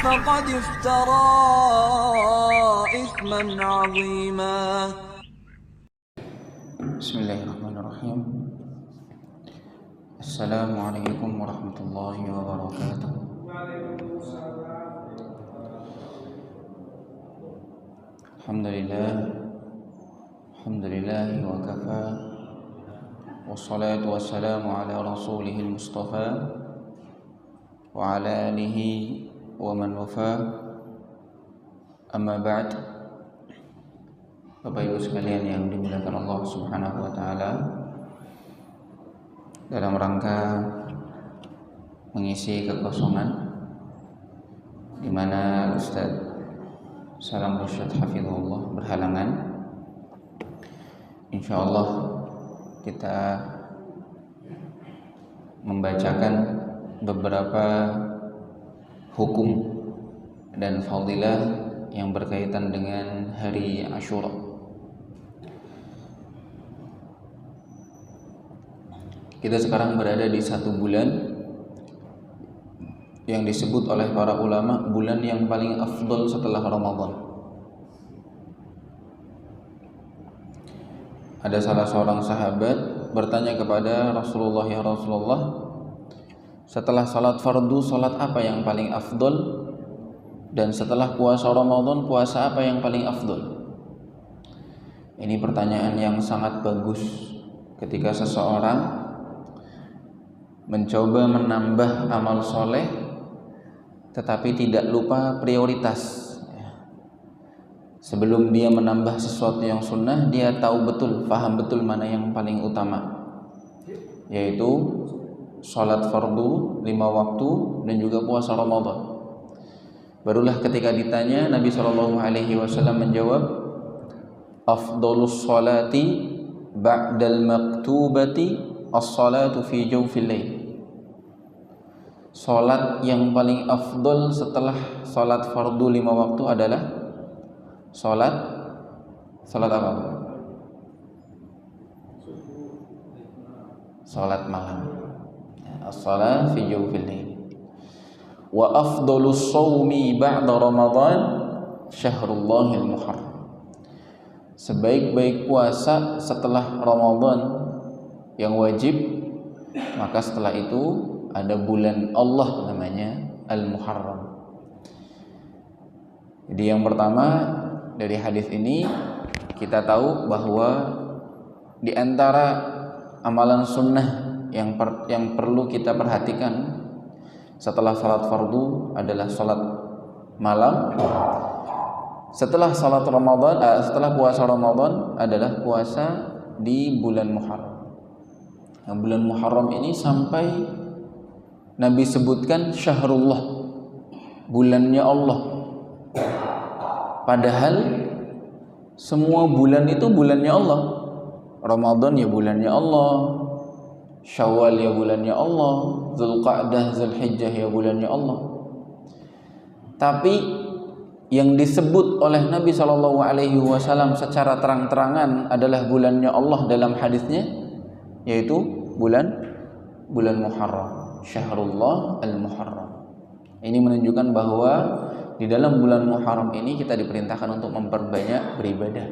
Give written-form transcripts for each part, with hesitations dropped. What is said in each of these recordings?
فقد افترى إثما عظيما. بسم الله الرحمن الرحيم. السلام عليكم ورحمة الله وبركاته. الحمد لله وكفى، والصلاة والسلام على رسوله المصطفى وعلى آله ومن وفاه. Amma ba'd. Bapak Ibu sekalian yang dimuliakan Allah Subhanahu wa taala, dalam rangka mengisi kekosongan di mana Ustaz Salam Rasyad hafizahullah berhalangan, insyaallah kita membacakan beberapa hukum dan fadilah yang berkaitan dengan hari Asyura. Kita sekarang berada di satu bulan yang disebut oleh para ulama bulan yang paling afdal setelah Ramadan. Ada salah seorang sahabat bertanya kepada Rasulullah, "Ya Rasulullah, setelah salat fardu, salat apa yang paling afdal? Dan setelah puasa Ramadan, puasa apa yang paling afdal?" Ini pertanyaan yang sangat bagus ketika seseorang mencoba menambah amal soleh tetapi tidak lupa prioritas. Sebelum dia menambah sesuatu yang sunnah, dia tahu betul, paham betul mana yang paling utama, yaitu sholat fardu 5 waktu dan juga puasa Ramadan. Barulah ketika ditanya, Nabi SAW menjawab, "Afdalus sholati ba'dal maktubati as-salatu fi jawfil lail." Salat yang paling afdal setelah salat fardu 5 waktu adalah salat apa? Salat malam. As-salat fi jawfil lail. Wa afdalus shaumi ba'da Ramadan syahrullahil muharram. Sebaik-baik puasa setelah Ramadan yang wajib, maka setelah itu ada bulan Allah namanya Al-Muharram. Jadi yang pertama dari hadis ini kita tahu bahwa di antara amalan sunnah yang perlu kita perhatikan setelah salat fardu adalah salat malam. Setelah salat Ramadan, setelah puasa Ramadan adalah puasa di bulan Muharram. Nah, bulan Muharram ini sampai Nabi sebutkan syahrullah, bulannya Allah. Padahal semua bulan itu bulannya Allah. Ramadan ya bulannya Allah, Syawal ya bulannya Allah, Zulqa'dah, Zulhijjah ya bulannya Allah. Tapi yang disebut oleh Nabi SAW secara terang-terangan adalah bulannya Allah dalam hadisnya, yaitu bulan Muharram, Syahrullah Al-Muharram. Ini menunjukkan bahwa di dalam bulan Muharram ini kita diperintahkan untuk memperbanyak beribadah,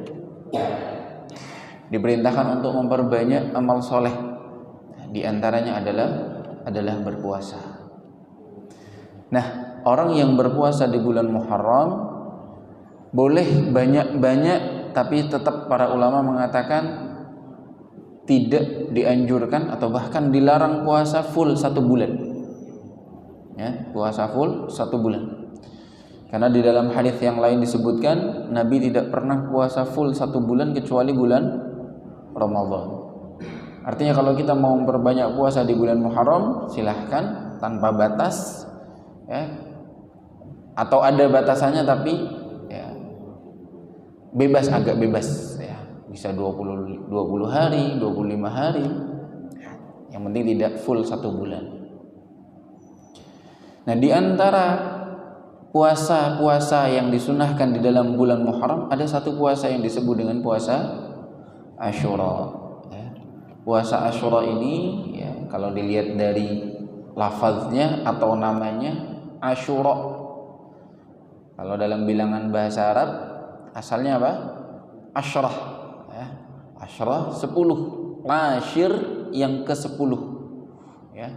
diperintahkan untuk memperbanyak amal soleh. Di antaranya adalah berpuasa. Nah, orang yang berpuasa di bulan Muharram boleh banyak-banyak, tapi tetap para ulama mengatakan tidak dianjurkan atau bahkan dilarang puasa full 1 bulan. Ya, puasa full 1 bulan. Karena di dalam hadis yang lain disebutkan Nabi tidak pernah puasa full 1 bulan kecuali bulan Ramadan. Artinya kalau kita mau memperbanyak puasa di bulan Muharram, silahkan tanpa batas, ya, atau ada batasannya tapi ya, agak bebas, ya. Bisa 20 hari, 25 hari, yang penting tidak full 1 bulan. Nah, di antara puasa-puasa yang disunahkan di dalam bulan Muharram, ada satu puasa yang disebut dengan puasa Asyura. Puasa Asyura ini, ya, kalau dilihat dari lafaznya atau namanya Asyura, Kalau dalam bilangan bahasa Arab asalnya apa? Asyrah, ya. Asyrah 10, ashir yang ke-10, ya.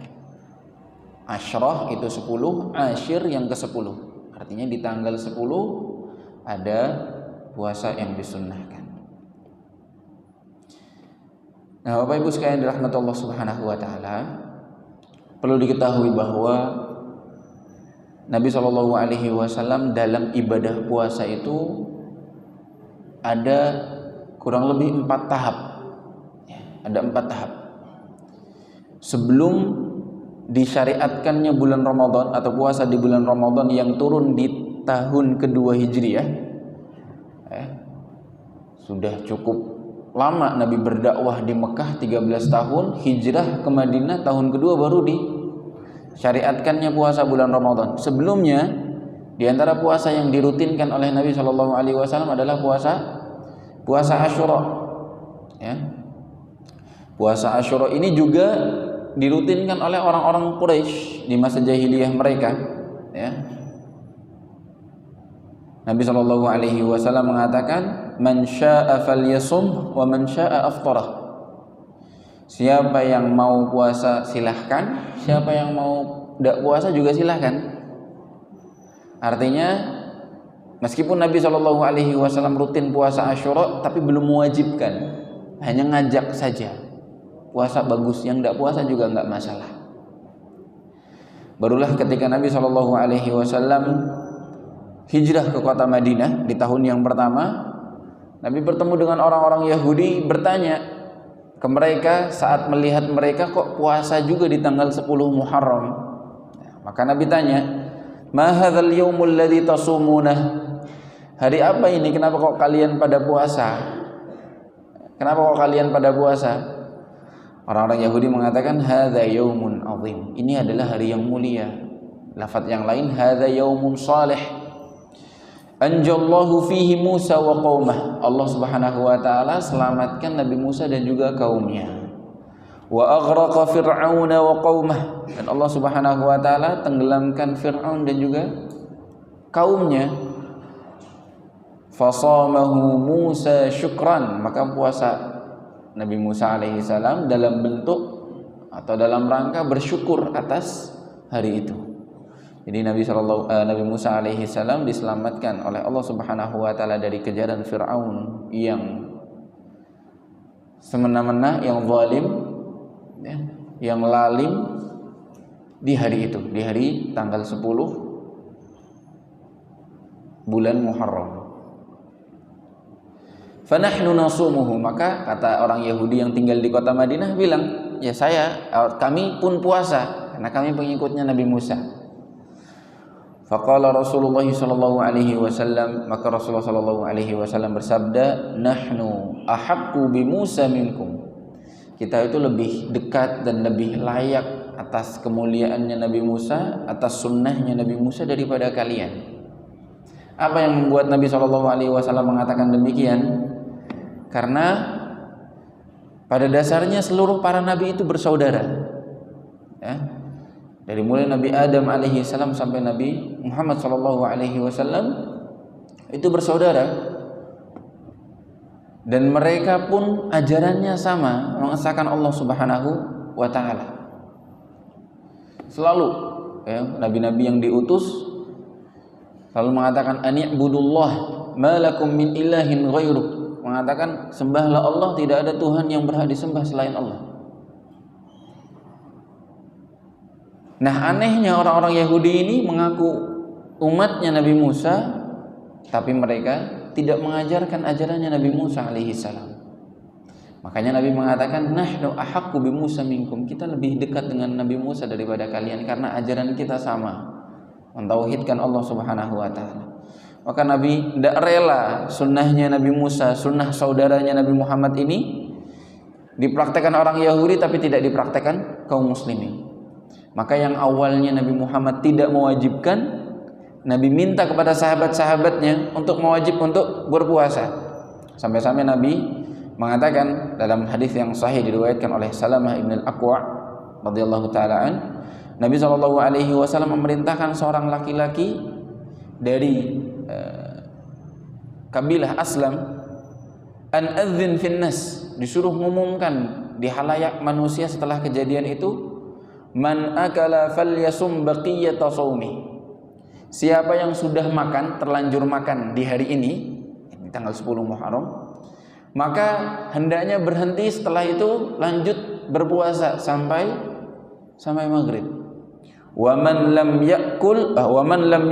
Asyrah itu 10, ashir yang ke-10. Artinya di tanggal 10 ada puasa yang disunnahkan. Nah, Bapak Ibu sekalian dirahmati Allah Subhanahu wa taala, perlu diketahui bahwa Nabi Shallallahu alaihi wasallam dalam ibadah puasa itu ada kurang lebih 4 tahap. Ya, ada 4 tahap. Sebelum disyariatkannya bulan Ramadan atau puasa di bulan Ramadan yang turun di tahun kedua Hijriah, sudah cukup lama Nabi berdakwah di Mekah 13 tahun, hijrah ke Madinah tahun kedua baru disyariatkannya puasa bulan Ramadan. Sebelumnya di antara puasa yang dirutinkan oleh Nabi Shallallahu alaihi wasallam adalah puasa Asyura, ya. Puasa Asyura ini juga dirutinkan oleh orang-orang Quraisy di masa jahiliyah mereka, ya. Nabi Shallallahu alaihi wasallam mengatakan, "Man syaa'a falyasum wa man syaa'a aftarah." Siapa yang mau puasa silahkan, siapa yang mau tidak puasa juga silahkan. Artinya meskipun Nabi Shallallahu alaihi wasallam rutin puasa Asyura, tapi belum mewajibkan, hanya ngajak saja. Puasa bagus, yang tidak puasa juga enggak masalah. Barulah ketika Nabi Shallallahu alaihi wasallam hijrah ke kota Madinah di tahun yang pertama, Nabi bertemu dengan orang-orang Yahudi, bertanya ke mereka saat melihat mereka kok puasa juga di tanggal 10 Muharram. Maka Nabi tanya, "Ma hadzal yaumul ladzi tasumunah?" Hari apa ini? Kenapa kok kalian pada puasa? Kenapa kok kalian pada puasa? Orang-orang Yahudi mengatakan, "Hadza yaumun azim." Ini adalah hari yang mulia. Lafaz yang lain, "Hadza yaumun salih." Anjallahu fihi Musa wa qaumah. Allah Subhanahu wa taala selamatkan Nabi Musa dan juga kaumnya. Wa aghraqa Fir'aun wa qaumah. Dan Allah Subhanahu wa taala tenggelamkan Fir'aun dan juga kaumnya. Fasamahu Musa syukran. Maka puasa Nabi Musa alaihi salam dalam bentuk atau dalam rangka bersyukur atas hari itu. Jadi Nabi Musa alaihi salam diselamatkan oleh Allah Subhanahu wa taala dari kejaran Firaun yang semena-mena, yang zalim, ya, yang lalim di hari itu, di hari tanggal 10 bulan Muharram. Fanahnu nasumuhu, maka kata orang Yahudi yang tinggal di kota Madinah bilang, ya kami pun puasa karena kami pengikutnya Nabi Musa. Faqala Rasulullah sallallahu alaihi wasallam, maka Rasulullah sallallahu alaihi wasallam bersabda, "Nahnu ahaqqu bi Musa minkum." Kita itu lebih dekat dan lebih layak atas kemuliaannya Nabi Musa, atas sunnahnya Nabi Musa daripada kalian. Apa yang membuat Nabi sallallahu alaihi wasallam mengatakan demikian? Karena pada dasarnya seluruh para nabi itu bersaudara, ya. Dari mulai Nabi Adam alaihi salam sampai Nabi Muhammad sallallahu alaihi wasallam itu bersaudara, dan mereka pun ajarannya sama, mengesahkan Allah Subhanahu wa taala. Selalu, ya, nabi-nabi yang diutus selalu mengatakan ani'budullah ma lakum min ilahin ghairuh, mengatakan sembahlah Allah, tidak ada Tuhan yang berhak disembah selain Allah. Nah, anehnya orang-orang Yahudi ini mengaku umatnya Nabi Musa, tapi mereka tidak mengajarkan ajarannya Nabi Musa alaihi salam. Makanya Nabi mengatakan, "Nahnu ahaqqu bi Musa minkum." Kita lebih dekat dengan Nabi Musa daripada kalian karena ajaran kita sama, mentauhidkan Allah Subhanahu wa taala. Maka Nabi tidak rela sunnahnya Nabi Musa, sunnah saudaranya Nabi Muhammad ini dipraktekkan orang Yahudi tapi tidak dipraktekkan kaum muslimin. Maka yang awalnya Nabi Muhammad tidak mewajibkan, Nabi minta kepada sahabat-sahabatnya untuk mewajib untuk berpuasa. Sampai-sampai Nabi mengatakan dalam hadis yang sahih diriwayatkan oleh Salamah ibn al-Aqwa radhiyallahu taala Nabi SAW memerintahkan seorang laki-laki dari kabilah Aslam, an adzin finnas, disuruh mengumumkan di halayak manusia setelah kejadian itu, man akala falyasum baqiyata shaumi. Siapa yang sudah makan, terlanjur makan di hari ini tanggal 10 Muharram, maka hendaknya berhenti setelah itu lanjut berpuasa sampai maghrib. Wa man lam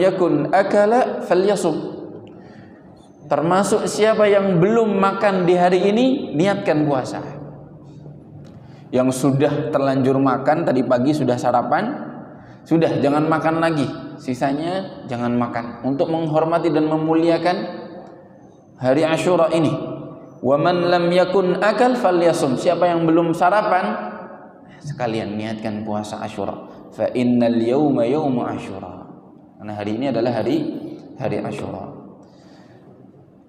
yakun akala falyasum. Termasuk siapa yang belum makan di hari ini, niatkan puasa. Yang sudah terlanjur makan tadi pagi, sudah sarapan, sudah jangan makan lagi, sisanya jangan makan untuk menghormati dan memuliakan hari Asyura ini. Wa man lam yakun akal falyasum. Siapa yang belum sarapan, sekalian niatkan puasa Asyura. Fa innal yawma yawmu Asyura. Karena hari ini adalah hari Asyura.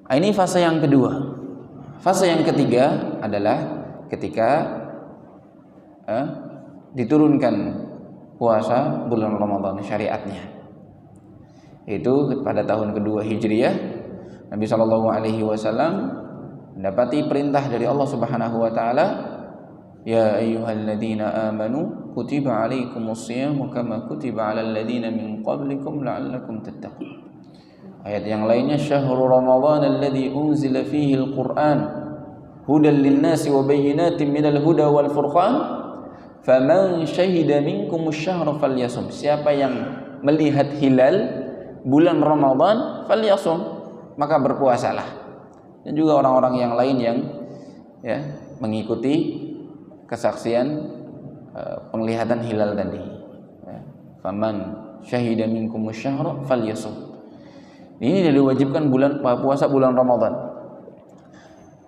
Ini fase yang kedua. Fase yang ketiga adalah ketika diturunkan puasa bulan Ramadan syariatnya. Itu pada tahun kedua Hijriah, Nabi Shallallahu Alaihi Wasallam mendapati perintah dari Allah Subhanahu Wa Taala, ya ayyuhalladzina amanu kutiba alaikumusshiyam kama kutiba alal ladzina min qablikum la'allakum tattaqun. Ayat yang lainnya, syahrul ramadhan alladzi unzila fihi alquran hudan linnasi wa bayyinatin minal huda wal furqan faman syahida minkumus syahra falyasum. Siapa yang melihat hilal bulan Ramadan falyasum, maka berpuasalah. Dan juga orang-orang yang lain yang mengikuti kesaksian penglihatan hilal tadi. Faman syahida minkumus syahra falyasum. Ini diwajibkan puasa bulan Ramadan.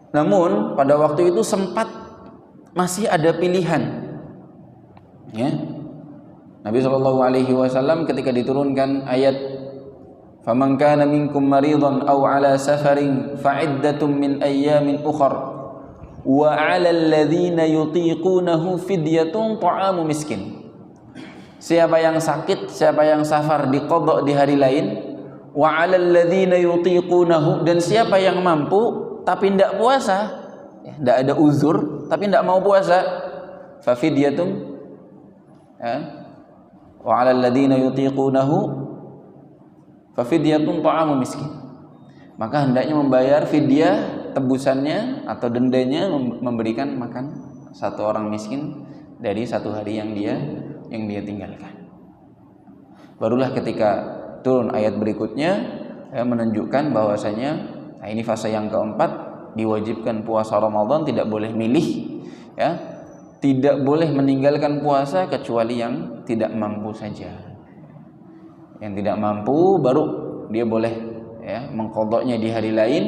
Namun pada waktu itu sempat masih ada pilihan. Ya. Nabi Shallallahu Alaihi Wasallam ketika diturunkan ayat faman kana minkum maridan aw ala safarin fa'iddatun min ayyamin ukhar wa 'alal ladzina yutiqunahu fidyatun ta'amu miskin. Siapa yang sakit, siapa yang safar diqadha di hari lain, wa 'alal ladzina yutiqunahu, dan siapa yang mampu tapi tidak puasa, tidak ada uzur tapi tidak mau puasa, fa fidyatun wa 'alal ladzina yutiqunahu fa fidyatun ta'amu miskin. Maka hendaknya membayar fidyah, tebusannya atau dendanya, memberikan makan satu orang miskin dari satu hari yang dia tinggalkan. Barulah ketika turun ayat berikutnya menunjukkan bahwasanya ini fase yang keempat, diwajibkan puasa Ramadan, tidak boleh milih, tidak boleh meninggalkan puasa kecuali yang tidak mampu saja. Yang tidak mampu baru dia boleh mengqadhanya di hari lain.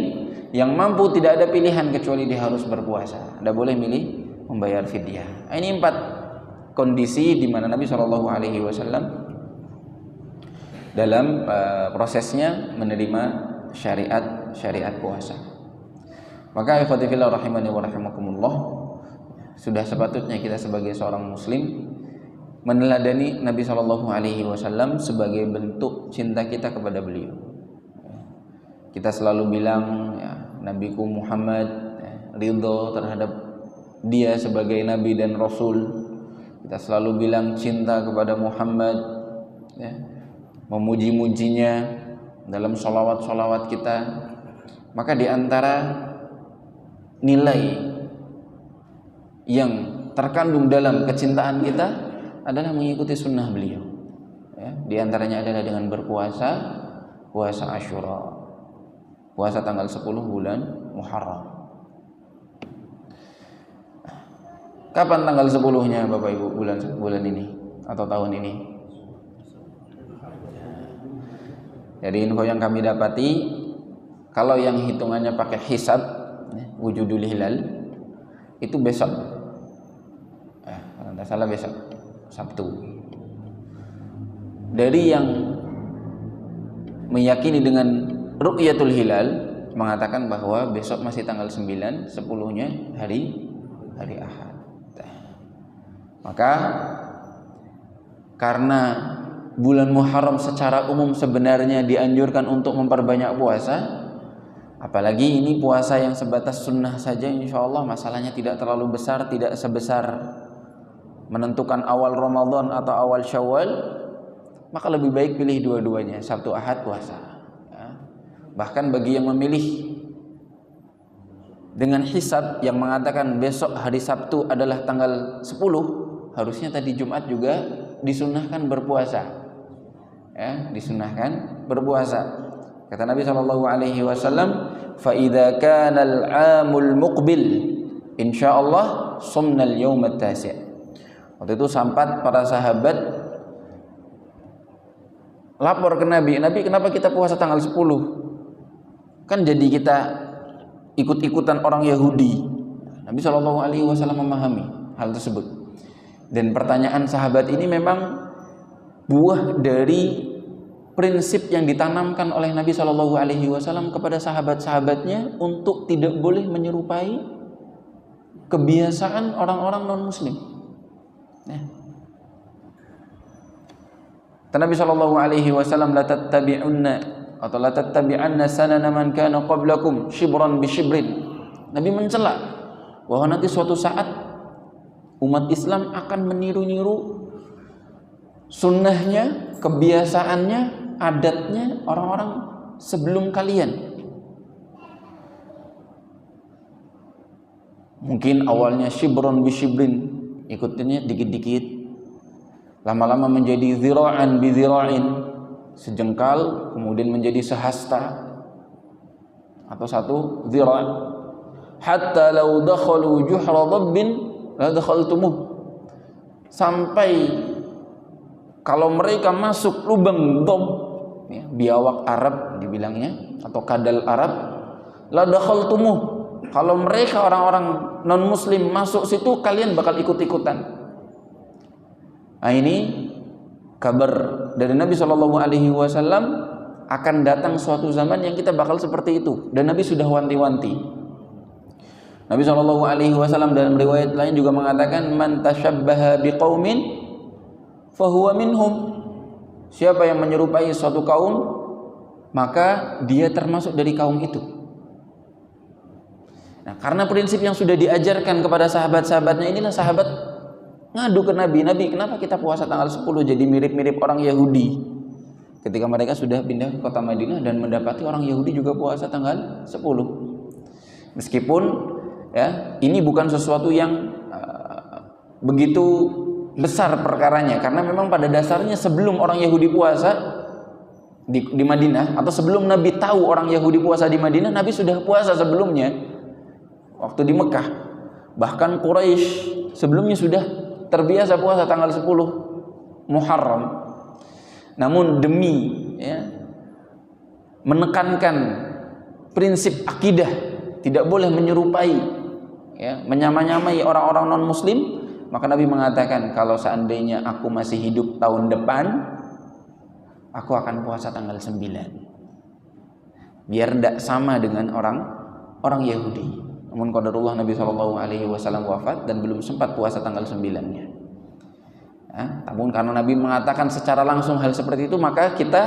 Yang mampu tidak ada pilihan kecuali dia harus berpuasa, tidak boleh milih membayar fidyah. Ini 4 kondisi di mana Nabi Shallallahu Alaihi Wasallam dalam prosesnya menerima syariat puasa. Maka ikhwati fillah rahimani wa rahimakumullah, sudah sepatutnya kita sebagai seorang muslim meneladani Nabi Shallallahu Alaihi Wasallam sebagai bentuk cinta kita kepada beliau. Kita selalu bilang Nabiku Muhammad, ridho terhadap dia sebagai nabi dan rasul. Kita selalu bilang cinta kepada Muhammad, memuji-mujinya dalam sholawat-sholawat kita. Maka di antara nilai yang terkandung dalam kecintaan kita adalah mengikuti sunnah beliau. Di antaranya adalah dengan berpuasa, puasa Asyura, puasa tanggal 10 bulan Muharram. Kapan tanggal 10-nya Bapak Ibu bulan ini atau tahun ini? Jadi info yang kami dapati, kalau yang hitungannya pakai hisab, wujudul hilal, itu besok. Kalau tidak salah besok, Sabtu. Dari yang meyakini dengan ru'yatul hilal mengatakan bahwa besok masih tanggal 9, 10-nya hari Ahad. Maka karena bulan Muharram secara umum sebenarnya dianjurkan untuk memperbanyak puasa. Apalagi ini puasa yang sebatas sunnah saja, insya Allah masalahnya tidak terlalu besar, tidak sebesar menentukan awal Ramadan atau awal Syawal. Maka lebih baik pilih dua-duanya, Sabtu Ahad puasa. Ya. Bahkan bagi yang memilih dengan hisab yang mengatakan besok hari Sabtu adalah tanggal 10, harusnya tadi Jumat juga disunnahkan berpuasa. Ya, disunnahkan berpuasa. Kata Nabi SAW, fa idza kana al-'amul muqbil insyaallah sumna al-yawm at-tasi'. Waktu itu sampai para sahabat lapor ke Nabi, Nabi kenapa kita puasa tanggal 10? Kan jadi kita ikut-ikutan orang Yahudi. Nabi SAW memahami hal tersebut. Dan pertanyaan sahabat ini memang buah dari prinsip yang ditanamkan oleh Nabi SAW kepada sahabat-sahabatnya untuk tidak boleh menyerupai kebiasaan orang-orang non-Muslim. Ya. Nabi SAW la tattabi'unna atau la tattabi'anna sanana man kana qablakum shibran bi shibrin. Nabi mencela bahwa nanti suatu saat umat Islam akan meniru-niru sunnahnya, kebiasaannya, adatnya orang-orang sebelum kalian. Mungkin awalnya shibron bi shibrin, ikutinnya dikit-dikit, lama-lama menjadi zira'an bi zira'in, sejengkal kemudian menjadi sehasta atau satu zira', hatta law dakhalu juhra dhabbin la dakhaltumuh, sampai kalau mereka masuk lubang dhab, ya, biawak Arab dibilangnya atau kadal Arab, la dakhaltumuh, kalau mereka orang-orang non muslim masuk situ kalian bakal ikut-ikutan. Nah, ini kabar dari Nabi SAW akan datang suatu zaman yang kita bakal seperti itu, dan Nabi sudah wanti-wanti. Nabi SAW dalam riwayat lain juga mengatakan, man tashabbaha biqaumin fahuwa minhum, siapa yang menyerupai suatu kaum maka dia termasuk dari kaum itu. Nah, karena prinsip yang sudah diajarkan kepada sahabat-sahabatnya, inilah sahabat ngadu ke Nabi, Nabi kenapa kita puasa tanggal 10 jadi mirip-mirip orang Yahudi, ketika mereka sudah pindah ke kota Madinah dan mendapati orang Yahudi juga puasa tanggal 10. Meskipun ya ini bukan sesuatu yang begitu besar perkaranya, karena memang pada dasarnya sebelum orang Yahudi puasa di Madinah, atau sebelum Nabi tahu orang Yahudi puasa di Madinah, Nabi sudah puasa sebelumnya waktu di Mekah. Bahkan Quraisy sebelumnya sudah terbiasa puasa tanggal 10 Muharram. Namun demi ya, menekankan prinsip akidah, tidak boleh menyerupai ya, menyamai orang-orang non-muslim, maka Nabi mengatakan, kalau seandainya aku masih hidup tahun depan, aku akan puasa tanggal 9. Biar tidak sama dengan orang Yahudi. Namun qadarullah Nabi SAW wafat dan belum sempat puasa tanggal 9-nya. Ya, namun karena Nabi mengatakan secara langsung hal seperti itu, maka kita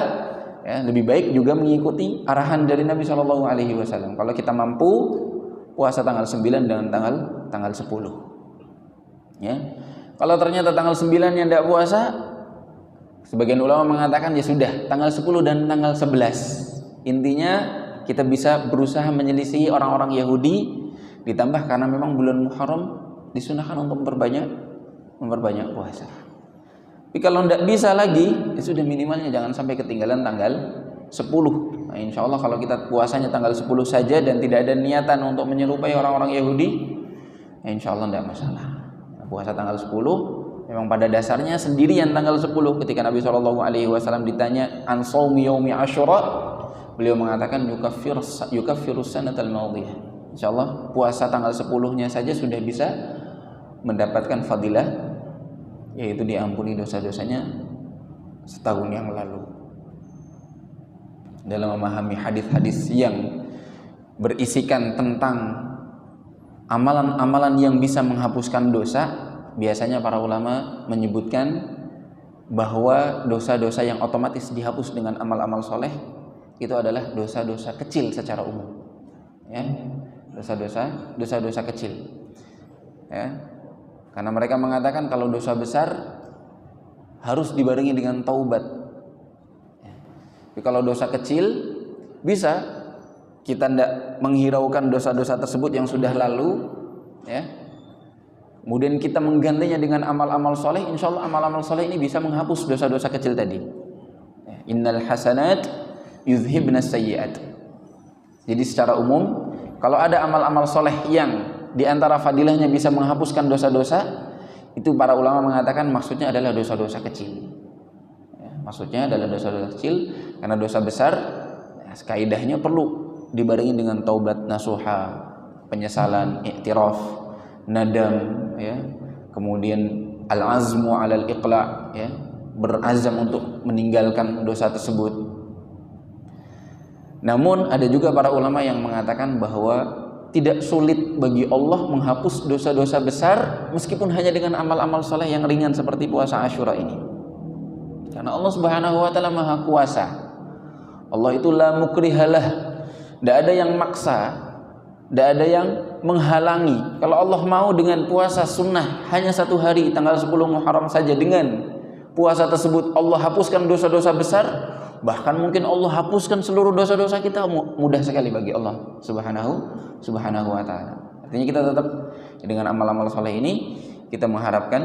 ya, lebih baik juga mengikuti arahan dari Nabi SAW. Kalau kita mampu puasa tanggal 9 dengan tanggal 10. Ya. Kalau ternyata tanggal 9 yang tidak puasa, sebagian ulama mengatakan ya sudah, tanggal 10 dan tanggal 11. Intinya kita bisa berusaha menyelisihi orang-orang Yahudi, ditambah karena memang bulan Muharram disunahkan untuk memperbanyak puasa. Tapi kalau tidak bisa lagi, ya sudah, minimalnya jangan sampai ketinggalan tanggal 10. Nah, insya Allah kalau kita puasanya tanggal 10 saja dan tidak ada niatan untuk menyerupai orang-orang Yahudi, ya insya Allah tidak masalah. Nah, puasa tanggal 10 memang pada dasarnya sendirian tanggal 10. Ketika Nabi SAW ditanya an shaumi yaumi Asyura, beliau mengatakan yukaffiru sanatal madhiyah. Insyaallah puasa tanggal 10-nya saja sudah bisa mendapatkan fadilah, yaitu diampuni dosa-dosanya setahun yang lalu. Dalam memahami hadis-hadis yang berisikan tentang amalan-amalan yang bisa menghapuskan dosa, biasanya para ulama menyebutkan bahwa dosa-dosa yang otomatis dihapus dengan amal-amal soleh itu adalah dosa-dosa kecil secara umum, ya, dosa-dosa kecil, ya, karena mereka mengatakan kalau dosa besar harus dibarengi dengan taubat. Tapi kalau dosa kecil bisa kita tidak menghiraukan dosa-dosa tersebut yang sudah lalu, ya, kemudian kita menggantinya dengan amal-amal soleh, insya Allah amal-amal soleh ini bisa menghapus dosa-dosa kecil tadi. Innal hasanat yudhibnas sayyi'at. Jadi secara umum kalau ada amal-amal soleh yang diantara fadilahnya bisa menghapuskan dosa-dosa, itu para ulama mengatakan maksudnya adalah dosa-dosa kecil, ya, maksudnya adalah dosa-dosa kecil, karena dosa besar ya, kaidahnya perlu dibarengi dengan taubat nasuha, penyesalan, i'tiraf, nadam, ya, kemudian al-azmu 'alal iqla', ya, berazam untuk meninggalkan dosa tersebut. Namun ada juga para ulama yang mengatakan bahwa tidak sulit bagi Allah menghapus dosa-dosa besar meskipun hanya dengan amal-amal soleh yang ringan seperti puasa Asyura ini. Karena Allah Subhanahu wa taala Maha Kuasa. Allah itu la mukrihalah. Tidak ada yang maksa, tidak ada yang menghalangi. Kalau Allah mau dengan puasa sunnah hanya 1 hari tanggal 10 Muharram saja, dengan puasa tersebut Allah hapuskan dosa-dosa besar, bahkan mungkin Allah hapuskan seluruh dosa-dosa kita, mudah sekali bagi Allah Subhanahu wa taala. Artinya kita tetap dengan amal-amal soleh ini kita mengharapkan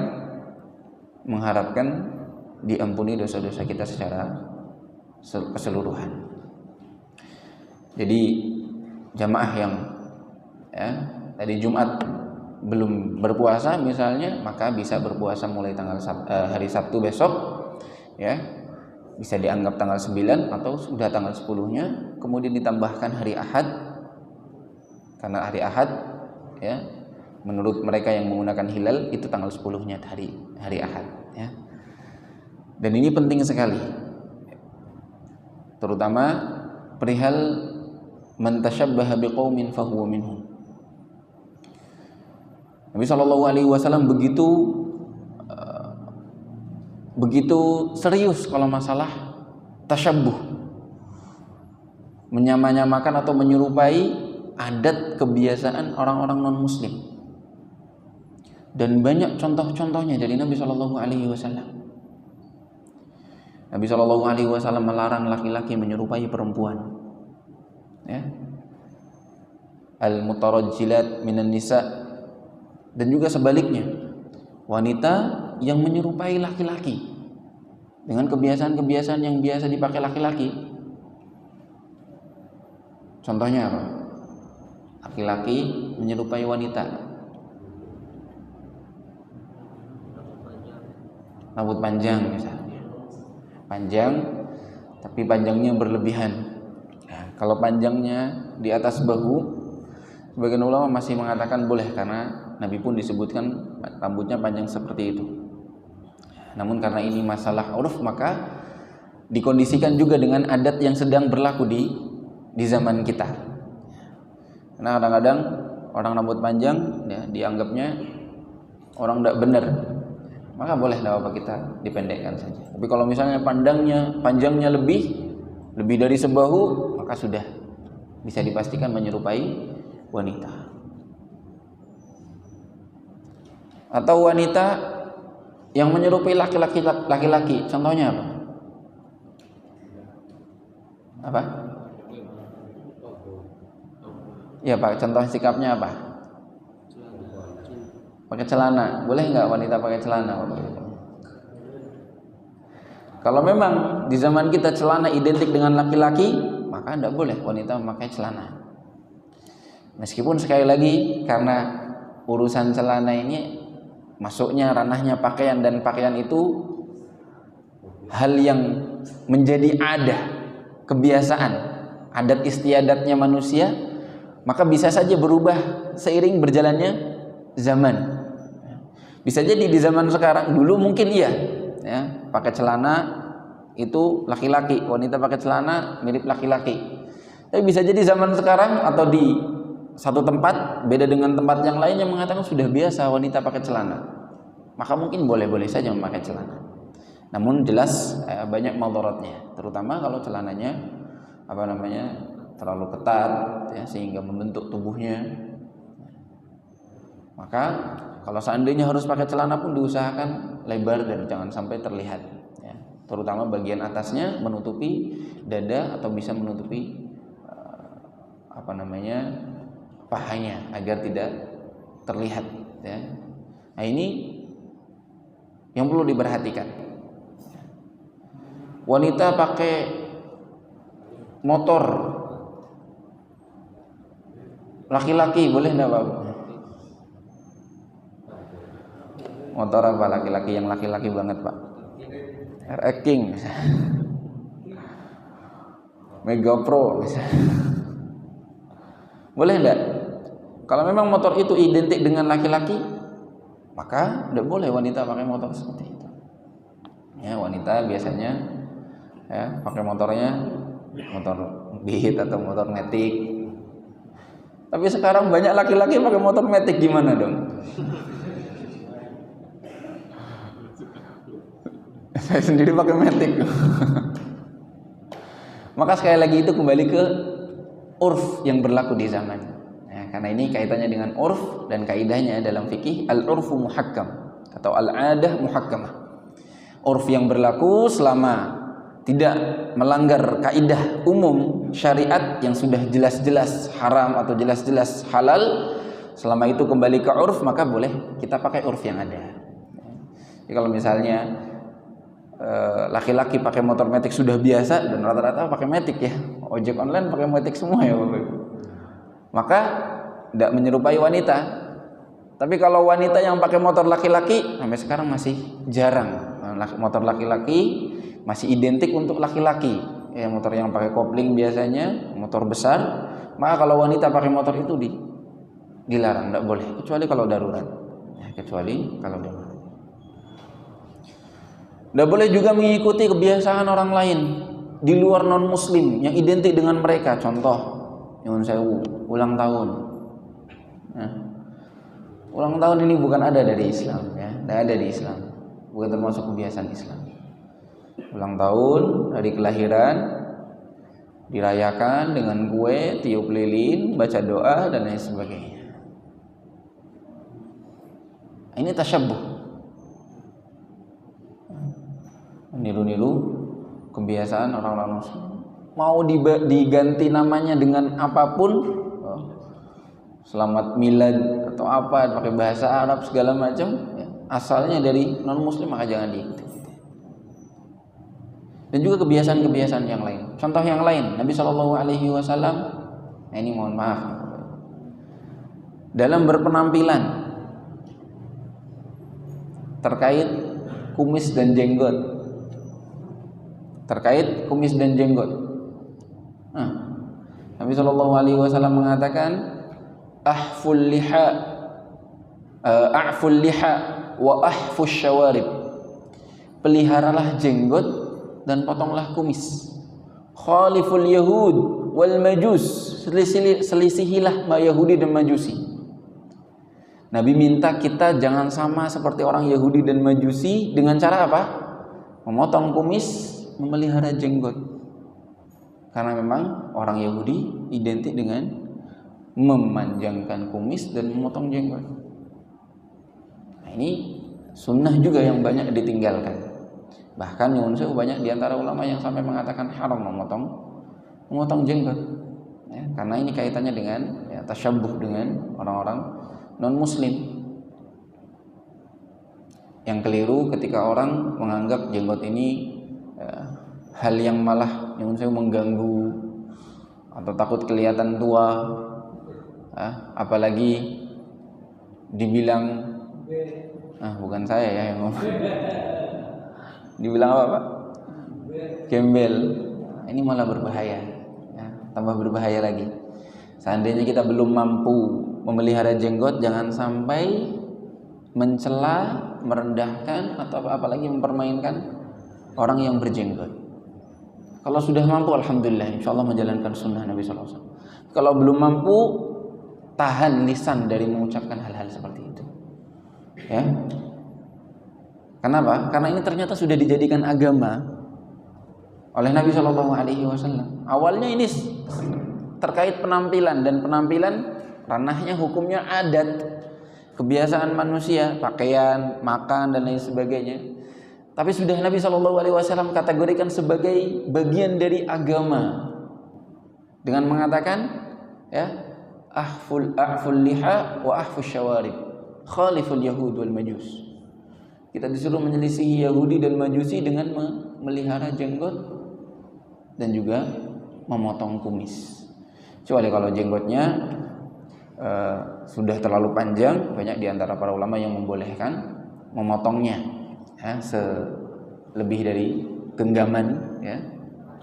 diampuni dosa-dosa kita secara keseluruhan. Jadi jamaah yang ya, tadi Jumat belum berpuasa misalnya, maka bisa berpuasa mulai hari Sabtu besok, ya, bisa dianggap tanggal 9 atau sudah tanggal 10-nya, kemudian ditambahkan hari Ahad, karena hari Ahad, ya, menurut mereka yang menggunakan hilal itu tanggal 10-nya hari Ahad, ya. Dan ini penting sekali, terutama perihal man tasyabbaha biqaumin fahuwa minhum. Nabi SAW begitu serius kalau masalah tasyabbuh, menyamakan atau menyerupai adat kebiasaan orang-orang non-muslim. Dan banyak contoh-contohnya dari Nabi SAW. Nabi SAW melarang laki-laki menyerupai perempuan, ya, al-mutarajjilat minan nisa, dan juga sebaliknya, wanita yang menyerupai laki-laki dengan kebiasaan-kebiasaan yang biasa dipakai laki-laki. Contohnya apa? Laki-laki menyerupai wanita, rambut panjang misalnya, panjang tapi panjangnya berlebihan. Nah, kalau panjangnya di atas bahu, sebagian ulama masih mengatakan boleh, karena Nabi pun disebutkan rambutnya panjang seperti itu. Namun karena ini masalah uruf, maka dikondisikan juga dengan adat yang sedang berlaku di zaman kita. Karena kadang-kadang orang rambut panjang, ya, dianggapnya orang tidak benar, maka boleh tidak apa kita dipendekkan saja. Tapi kalau misalnya panjangnya lebih dari sebahu, maka sudah bisa dipastikan menyerupai wanita. Atau wanita yang menyerupai laki-laki, contohnya apa? Apa? Ya Pak, contoh sikapnya apa? Pakai celana, boleh nggak wanita pakai celana? Kalau memang di zaman kita celana identik dengan laki-laki, maka tidak boleh wanita memakai celana. Meskipun sekali lagi, karena urusan celana ini masuknya ranahnya pakaian, dan pakaian itu hal yang menjadi kebiasaan, adat istiadatnya manusia, maka bisa saja berubah seiring berjalannya zaman. Bisa jadi di zaman sekarang, dulu mungkin iya, ya, pakai celana itu laki-laki, wanita pakai celana mirip laki-laki. Tapi bisa jadi zaman sekarang atau di satu tempat beda dengan tempat yang lain yang mengatakan sudah biasa wanita pakai celana, maka mungkin boleh-boleh saja memakai celana. Namun jelas banyak madaratnya, terutama kalau celananya terlalu ketat ya, sehingga membentuk tubuhnya. Maka kalau seandainya harus pakai celana pun diusahakan lebar dan jangan sampai terlihat ya. Terutama bagian atasnya menutupi dada atau bisa menutupi pahanya agar tidak terlihat ya. Nah, ini yang perlu diperhatikan. Wanita pakai motor, laki-laki boleh enggak, Pak? Motor apa laki-laki, yang laki-laki banget, Pak? RX King misalnya. Mega Pro misalnya. Boleh enggak? Kalau memang motor itu identik dengan laki-laki, maka tidak boleh wanita pakai motor seperti itu. Ya, wanita biasanya ya pakai motornya motor Beat atau motor Matic. Tapi sekarang banyak laki-laki pakai motor Matic, gimana dong? Saya sendiri pakai Matic. Maka sekali lagi itu kembali ke urf yang berlaku di zaman. Ya, karena ini kaitannya dengan urf dan kaidahnya dalam fikih al-urfu muhakkam atau al-adah muhakkamah. Urf yang berlaku selama tidak melanggar kaidah umum syariat yang sudah jelas-jelas haram atau jelas-jelas halal, selama itu kembali ke urf maka boleh kita pakai urf yang ada. Jadi kalau misalnya laki-laki pakai motor Matic sudah biasa dan rata-rata pakai Matic ya, ojek online pakai Matic semua ya Bapak Ibu, maka tidak menyerupai wanita. Tapi kalau wanita yang pakai motor laki-laki sampai sekarang masih jarang. Motor laki-laki masih identik untuk laki-laki ya, motor yang pakai kopling biasanya motor besar. Maka kalau wanita pakai motor itu dilarang, tidak boleh, kecuali kalau darurat ya, Tidak boleh juga mengikuti kebiasaan orang lain di luar non muslim yang identik dengan mereka. Contoh, nyuwun sewu, ulang tahun. Nah, ulang tahun ini bukan ada dari Islam ya, tidak ada di Islam, bukan termasuk kebiasaan Islam. Ulang tahun, hari kelahiran dirayakan dengan kue, tiup lilin, baca doa dan lain sebagainya. Ini tasyabbuh, niru-niru kebiasaan orang-orang muslim. Mau diganti namanya dengan apapun, selamat milad atau apa, pakai bahasa Arab segala macam ya, asalnya dari non muslim maka jangan diikuti. Dan juga kebiasaan-kebiasaan yang lain. Contoh yang lain, Nabi SAW, nah ini mohon maaf, dalam berpenampilan terkait kumis dan jenggot, Nabi SAW mengatakan, a'ful liha wa ahfus syawarib. Peliharalah jenggot dan potonglah kumis. Khaliful yahud wal majus. Selisihilah Yahudi dan Majusi. Nabi minta kita jangan sama seperti orang Yahudi dan Majusi dengan cara apa? Memotong kumis, memelihara jenggot. Karena memang orang Yahudi identik dengan memanjangkan kumis dan memotong jenggot. Nah, ini sunnah juga yang banyak ditinggalkan. Bahkan banyak di antara ulama yang sampai mengatakan haram memotong jenggot. Ya, karena ini kaitannya dengan ya, tasyabbuh dengan orang-orang non-muslim. Yang keliru ketika orang menganggap jenggot ini hal yang malah mengganggu atau takut kelihatan tua, apalagi dibilang bukan saya ya yang ngomong, dibilang apa Pak? Gembel. Ini malah berbahaya ya, tambah berbahaya lagi. Seandainya kita belum mampu memelihara jenggot, jangan sampai mencela, merendahkan atau apalagi mempermainkan orang yang berjenggot. Kalau sudah mampu, alhamdulillah, insya Allah menjalankan sunnah Nabi SAW. Kalau belum mampu, tahan lisan dari mengucapkan hal-hal seperti itu. Ya. Kenapa? Karena ini ternyata sudah dijadikan agama oleh Nabi Shallallahu Alaihi Wasallam. Awalnya ini terkait penampilan, dan penampilan ranahnya hukumnya adat, kebiasaan manusia, pakaian, makan dan lain sebagainya. Tapi sudah Nabi Shallallahu Alaihi Wasallam kategorikan sebagai bagian dari agama dengan mengatakan, ya, ahful liha wa ahfus syawarib, khaliful yahud wal majus. Kita disuruh menyelisihi Yahudi dan Majusi dengan memelihara jenggot dan juga memotong kumis. Kecuali kalau jenggotnya sudah terlalu panjang, banyak di antara para ulama yang membolehkan memotongnya, ya, lebih dari genggaman, ya.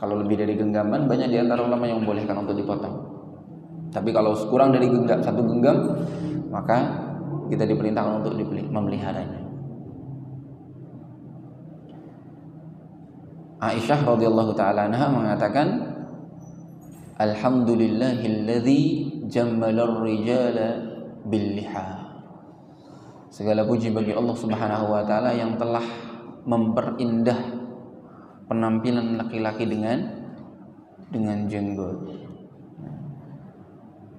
Kalau lebih dari genggaman, banyak di antara ulama yang membolehkan untuk dipotong. Tapi kalau kurang dari satu genggam, maka kita diperintahkan untuk memeliharanya. Aisyah radhiyallahu taala anha mengatakan, alhamdulillahilladzi jammalar rijala bil liha. Segala puji bagi Allah Subhanahu wa taala yang telah memperindah penampilan laki-laki dengan jenggot.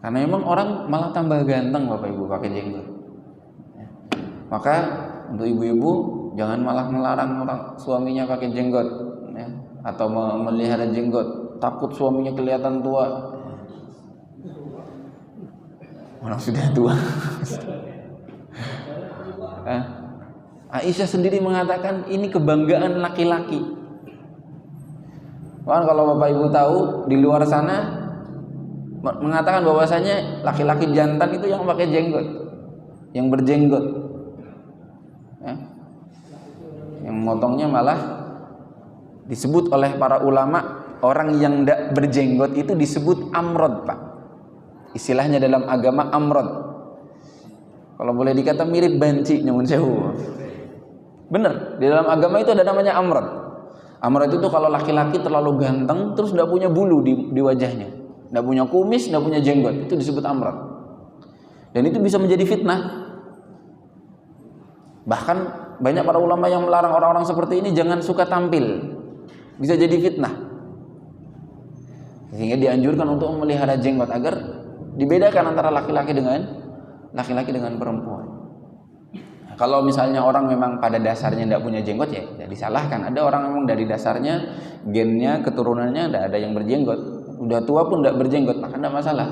Karena memang orang malah tambah ganteng Bapak Ibu pakai jenggot. Maka untuk ibu-ibu jangan malah melarang suaminya pakai jenggot, ya, atau memelihara jenggot, takut suaminya kelihatan tua. Orang sudah tua. Aisyah sendiri mengatakan ini kebanggaan laki-laki. Bahkan kalau Bapak Ibu tahu di luar sana mengatakan bahwasanya laki-laki jantan itu yang pakai jenggot, yang berjenggot, ya. Yang memotongnya malah disebut oleh para ulama, orang yang tidak berjenggot itu disebut amrod, Pak. Istilahnya dalam agama amrod. Kalau boleh dikata mirip banci, nyuwun sewu. Bener, di dalam agama itu ada namanya amrod. Amrod itu kalau laki-laki terlalu ganteng terus tidak punya bulu di wajahnya, tidak punya kumis, tidak punya jenggot, itu disebut amrod. Dan itu bisa menjadi fitnah. Bahkan banyak para ulama yang melarang orang-orang seperti ini jangan suka tampil, bisa jadi fitnah. Sehingga dianjurkan untuk memelihara jenggot agar dibedakan antara laki-laki dengan perempuan. Kalau misalnya orang memang pada dasarnya tidak punya jenggot, ya tidak disalahkan. Ada orang memang dari dasarnya gennya, keturunannya tidak ada yang berjenggot, udah tua pun tidak berjenggot, maka tidak masalah.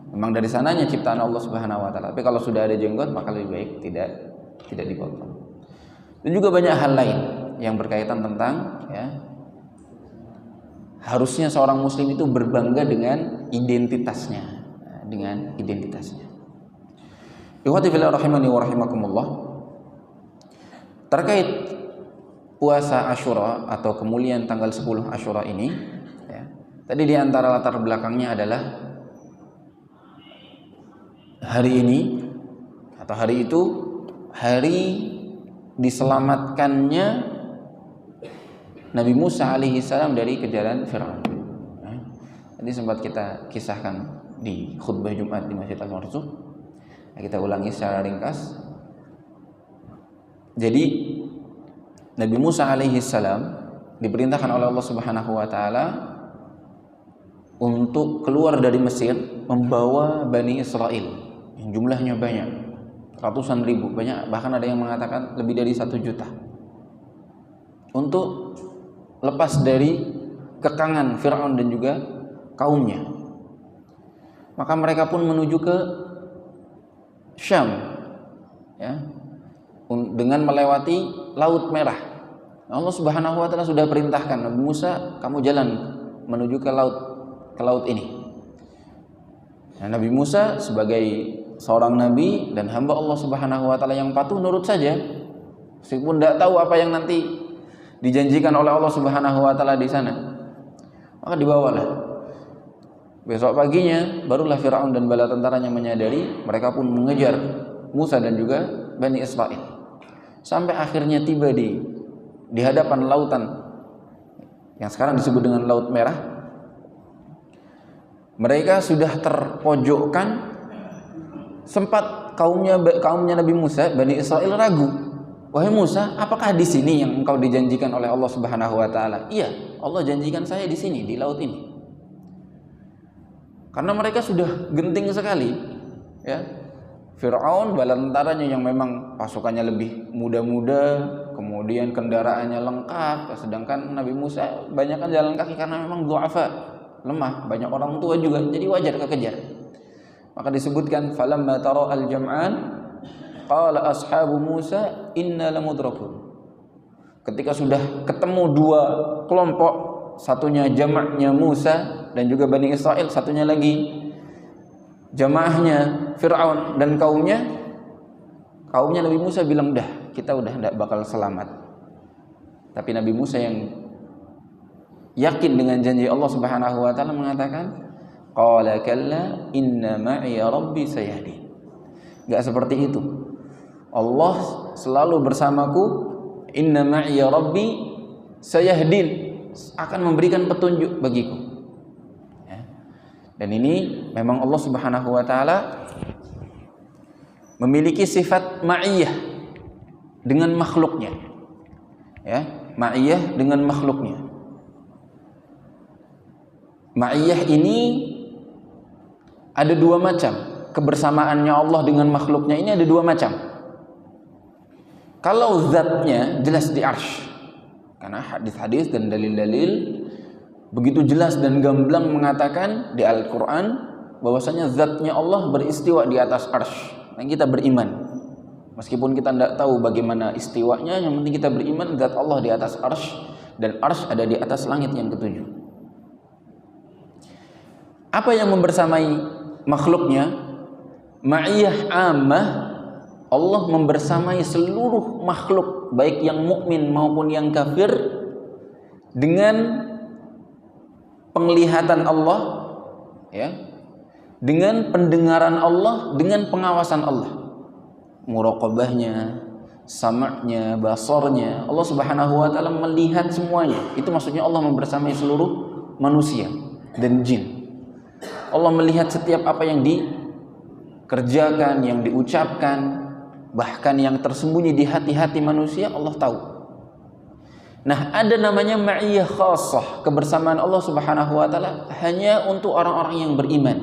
Memang dari sananya ciptaan Allah Subhanahu wa taala. Tapi kalau sudah ada jenggot, maka lebih baik tidak dipotong. Dan juga banyak hal lain yang berkaitan tentang, ya, harusnya seorang muslim itu berbangga dengan identitasnya, Ikhwati fillah rahimani wa rahimakumullah. Terkait puasa Asyura atau kemuliaan tanggal 10 Asyura ini, ya, tadi di antara latar belakangnya adalah hari ini atau hari itu hari diselamatkannya Nabi Musa alaihi salam dari kejaran Fir'aun. Tadi sempat kita kisahkan di khutbah Jumat di Masjid Al-Marzuq. Kita ulangi secara ringkas. Jadi Nabi Musa alaihi salam diperintahkan oleh Allah Subhanahu wa taala untuk keluar dari Mesir membawa Bani Israel yang jumlahnya banyak, ratusan ribu, banyak, bahkan ada yang mengatakan lebih dari 1 juta, untuk lepas dari kekangan Fir'aun dan juga kaumnya. Maka mereka pun menuju ke Syam, ya, dengan melewati Laut Merah. Allah Subhanahu wa taala sudah perintahkan Nabi Musa, kamu jalan menuju ke laut ini. Nah, Nabi Musa sebagai seorang nabi dan hamba Allah Subhanahu wa taala yang patuh, nurut saja. Meskipun tidak tahu apa yang nanti dijanjikan oleh Allah Subhanahu wa taala di sana. Maka dibawalah. Besok paginya barulah Fir'aun dan bala tentaranya menyadari, mereka pun mengejar Musa dan juga Bani Israel. Sampai akhirnya tiba di hadapan lautan yang sekarang disebut dengan Laut Merah. Mereka sudah terpojokkan. Sempat kaumnya Nabi Musa, Bani Israel ragu. "Wahai Musa, apakah di sini yang engkau dijanjikan oleh Allah Subhanahu wa taala?" "Iya, Allah janjikan saya di sini, di laut ini." Karena mereka sudah genting sekali, ya. Fir'aun bala tentaranya yang memang pasukannya lebih muda-muda, kemudian kendaraannya lengkap, sedangkan Nabi Musa banyakkan jalan kaki karena memang du'afa, lemah, banyak orang tua juga, jadi wajar kekejar. Maka disebutkan falamma tara al-jam'an qala ashabu Musa inna lamudrakun. Ketika sudah ketemu dua kelompok, satunya jamaknya Musa dan juga Bani Israel, satunya lagi jamaahnya Fir'aun dan kaumnya Nabi Musa bilang, "Dah, kita udah tidak bakal selamat." Tapi Nabi Musa yang yakin dengan janji Allah Subhanahu wa taala mengatakan, "Qala kalla inna ma'iya rabbi sayahdin." Enggak seperti itu. Allah selalu bersamaku, inna ma'iya rabbi sayahdin, akan memberikan petunjuk bagiku. Ya. Dan ini memang Allah Subhanahu wa taala memiliki sifat ma'iyah dengan makhluknya. Ya, ma'iyah dengan makhluknya. Ma'iyah ini ada dua macam. Kebersamaannya Allah dengan makhluknya ini ada dua macam. Kalau zatnya jelas di arsy, karena hadis-hadis dan dalil-dalil begitu jelas dan gamblang mengatakan di Al-Quran bahwasanya zatnya Allah beristiwa di atas arsy. Dan kita beriman, meskipun kita tidak tahu bagaimana istiwanya, yang penting kita beriman zat Allah di atas arsy, dan arsy ada di atas langit yang ketujuh. Apa yang membersamai makhluknya? Ma'iyah ammah, Allah membersamai seluruh makhluk, baik yang mukmin maupun yang kafir, dengan penglihatan Allah, ya, dengan pendengaran Allah, dengan pengawasan Allah, muraqabahnya, sama'nya, basarnya. Allah Subhanahu wa taala melihat semuanya. Itu maksudnya Allah membersamai seluruh manusia dan jin. Allah melihat setiap apa yang dikerjakan, yang diucapkan, bahkan yang tersembunyi di hati-hati manusia, Allah tahu. Nah, ada namanya ma'iyah khassah, kebersamaan Allah Subhanahu wa taala hanya untuk orang-orang yang beriman.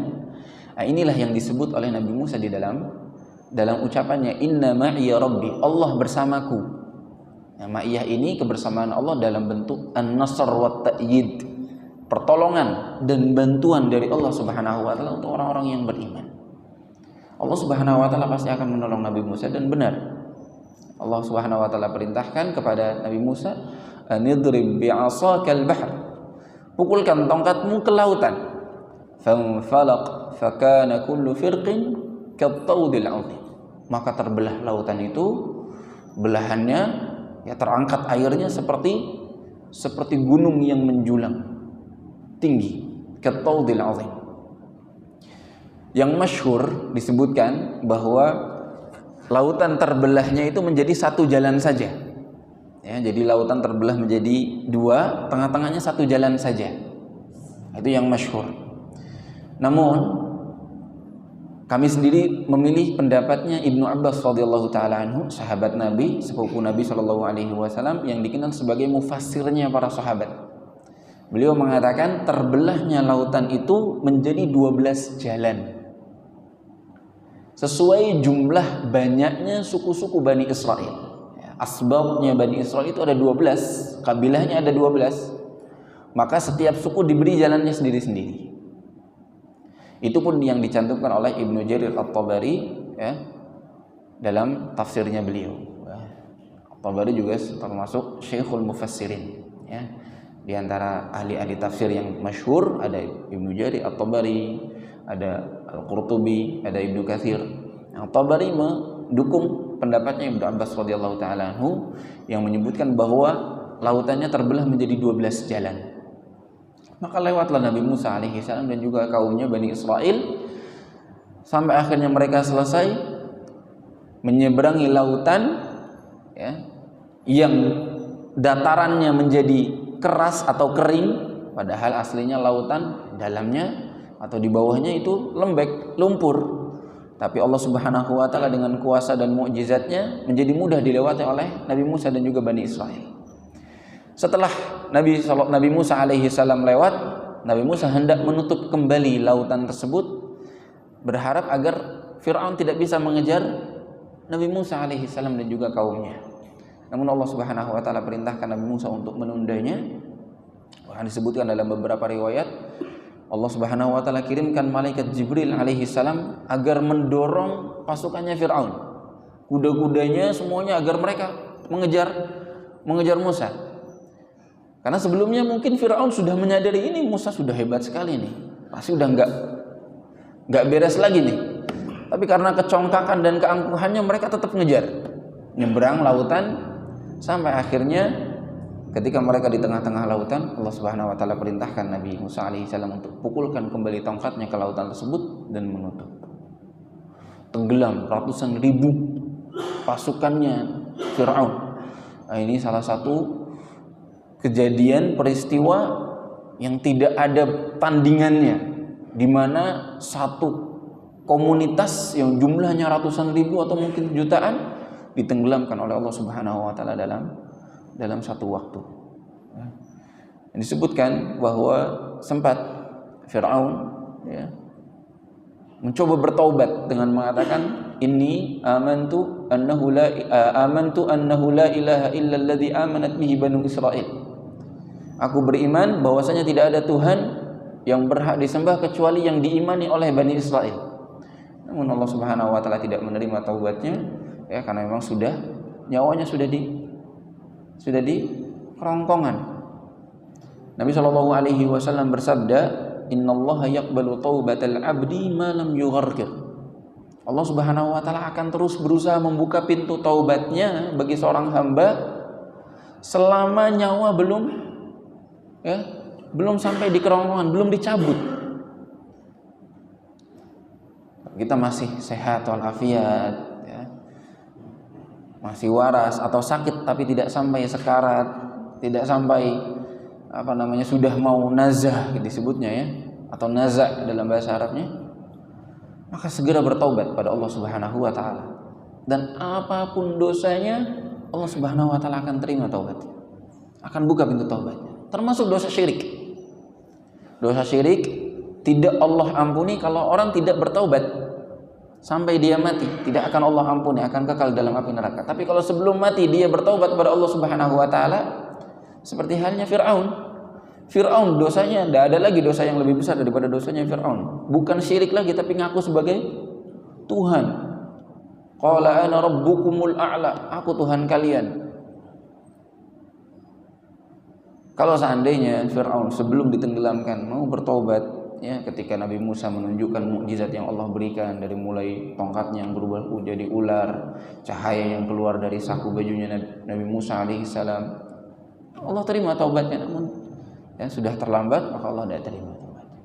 Nah, inilah yang disebut oleh Nabi Musa di dalam ucapannya, inna ma'iya rabbi, Allah bersamaku. Nah, ma'iyah ini kebersamaan Allah dalam bentuk an-nasr wa ta'yid, pertolongan dan bantuan dari Allah Subhanahu wa taala untuk orang-orang yang beriman. Allah Subhanahu wa taala pasti akan menolong Nabi Musa, dan benar Allah Subhanahu wa taala perintahkan kepada Nabi Musa, anidrib bi'asakal bahr, pukulkan tongkatmu ke lautan. Fanfalaq fakana kullu firqin kattawdil 'azim, maka terbelah lautan itu, belahannya ya terangkat airnya seperti gunung yang menjulang tinggi, kattawdil 'azim. Yang masyhur disebutkan bahwa lautan terbelahnya itu menjadi satu jalan saja. Ya, jadi lautan terbelah menjadi dua, tengah-tengahnya satu jalan saja. Itu yang masyhur. Namun kami sendiri memilih pendapatnya Ibnu Abbas radhiyallahu taala anhu, sahabat Nabi, sepupu Nabi sallallahu alaihi wasallam, yang dikenal sebagai mufassirnya para sahabat. Beliau mengatakan terbelahnya lautan itu menjadi 12 jalan, sesuai jumlah banyaknya suku-suku Bani Israel. Asbabnya Bani Israel itu ada 12, kabilahnya ada 12. Maka setiap suku diberi jalannya sendiri-sendiri. Itu pun yang dicantumkan oleh Ibnu Jarir At-Tabari, ya, dalam tafsirnya beliau. At-Tabari juga termasuk Syekhul Mufassirin, ya. Di antara ahli-ahli tafsir yang masyhur ada Ibnu Jarir At-Tabari, ada Al-Qurtubi, ada Ibnu Katsir. At-Tabari mendukung pendapatnya Ibnu Abbas radhiyallahu taala anhu yang menyebutkan bahwa lautannya terbelah menjadi 12 jalan. Maka lewatlah Nabi Musa alaihi salam dan juga kaumnya Bani Israel sampai akhirnya mereka selesai menyeberangi lautan, ya, yang datarannya menjadi keras atau kering, padahal aslinya lautan dalamnya atau di bawahnya itu lembek, lumpur. Tapi Allah Subhanahu wa taala dengan kuasa dan mukjizatnya menjadi mudah dilewati oleh Nabi Musa dan juga Bani Israel. Setelah Nabi Musa alaihi salam lewat, Nabi Musa hendak menutup kembali lautan tersebut, berharap agar Fir'aun tidak bisa mengejar Nabi Musa alaihi salam dan juga kaumnya. Namun Allah Subhanahu wa taala perintahkan Nabi Musa untuk menundanya. Bahkan disebutkan dalam beberapa riwayat, Allah Subhanahu wa taala kirimkan malaikat Jibril alaihi salam agar mendorong pasukannya Firaun, kuda-kudanya semuanya, agar mereka mengejar Musa. Karena sebelumnya mungkin Firaun sudah menyadari ini Musa sudah hebat sekali nih, pasti udah enggak beres lagi nih. Tapi karena kecongkakan dan keangkuhannya mereka tetap ngejar, nyebrang lautan, sampai akhirnya ketika mereka di tengah-tengah lautan, Allah Subhanahu wa taala perintahkan Nabi Musa alaihissalam untuk pukulkan kembali tongkatnya ke lautan tersebut dan menutup. Tenggelam ratusan ribu pasukannya Fir'aun. Nah, ini salah satu kejadian peristiwa yang tidak ada tandingannya, di mana satu komunitas yang jumlahnya ratusan ribu atau mungkin jutaan ditenggelamkan oleh Allah Subhanahu wa taala dalam satu waktu. Disebutkan bahwa sempat Fir'aun mencoba bertaubat dengan mengatakan, inni amantu annahu la ilaha illa alladhi amanat bihi banu Israil. Aku beriman bahwasanya tidak ada Tuhan yang berhak disembah kecuali yang diimani oleh Bani Israel. Namun Allah Subhanahu wa taala tidak menerima taubatnya, karena memang nyawanya sudah di kerongkongan. Nabi Shallallahu alaihi wasallam bersabda, innallaha yaqbalu taubatal abdi ma lam yugharqir. Allah Subhanahu wa taala akan terus berusaha membuka pintu taubatnya bagi seorang hamba selama nyawa belum sampai di kerongkongan, belum dicabut. Kita masih sehat walafiat, masih waras atau sakit tapi tidak sampai sekarat, tidak sampai sudah mau nazah disebutnya atau nazak dalam bahasa Arabnya, maka segera bertaubat pada Allah Subhanahu wa taala. Dan apapun dosanya, Allah Subhanahu wa taala akan terima taubatnya, akan buka pintu taubatnya, termasuk dosa syirik. Dosa syirik tidak Allah ampuni kalau orang tidak bertaubat. Sampai dia mati tidak akan Allah ampuni, akan kekal dalam api neraka. Tapi kalau sebelum mati dia bertaubat kepada Allah Subhanahu wa taala, seperti halnya Fir'aun dosanya tidak ada lagi dosa yang lebih besar daripada dosanya Fir'aun. Bukan syirik lagi tapi ngaku sebagai Tuhan. Qala ana rabbukumul a'la, aku Tuhan kalian. Kalau seandainya Fir'aun sebelum ditenggelamkan mau bertaubat, ketika Nabi Musa menunjukkan mukjizat yang Allah berikan, dari mulai tongkatnya yang berubah jadi ular, cahaya yang keluar dari saku bajunya Nabi Musa alaihissalam, Allah terima taubatnya. Namun sudah terlambat, maka Allah tidak terima taubatnya.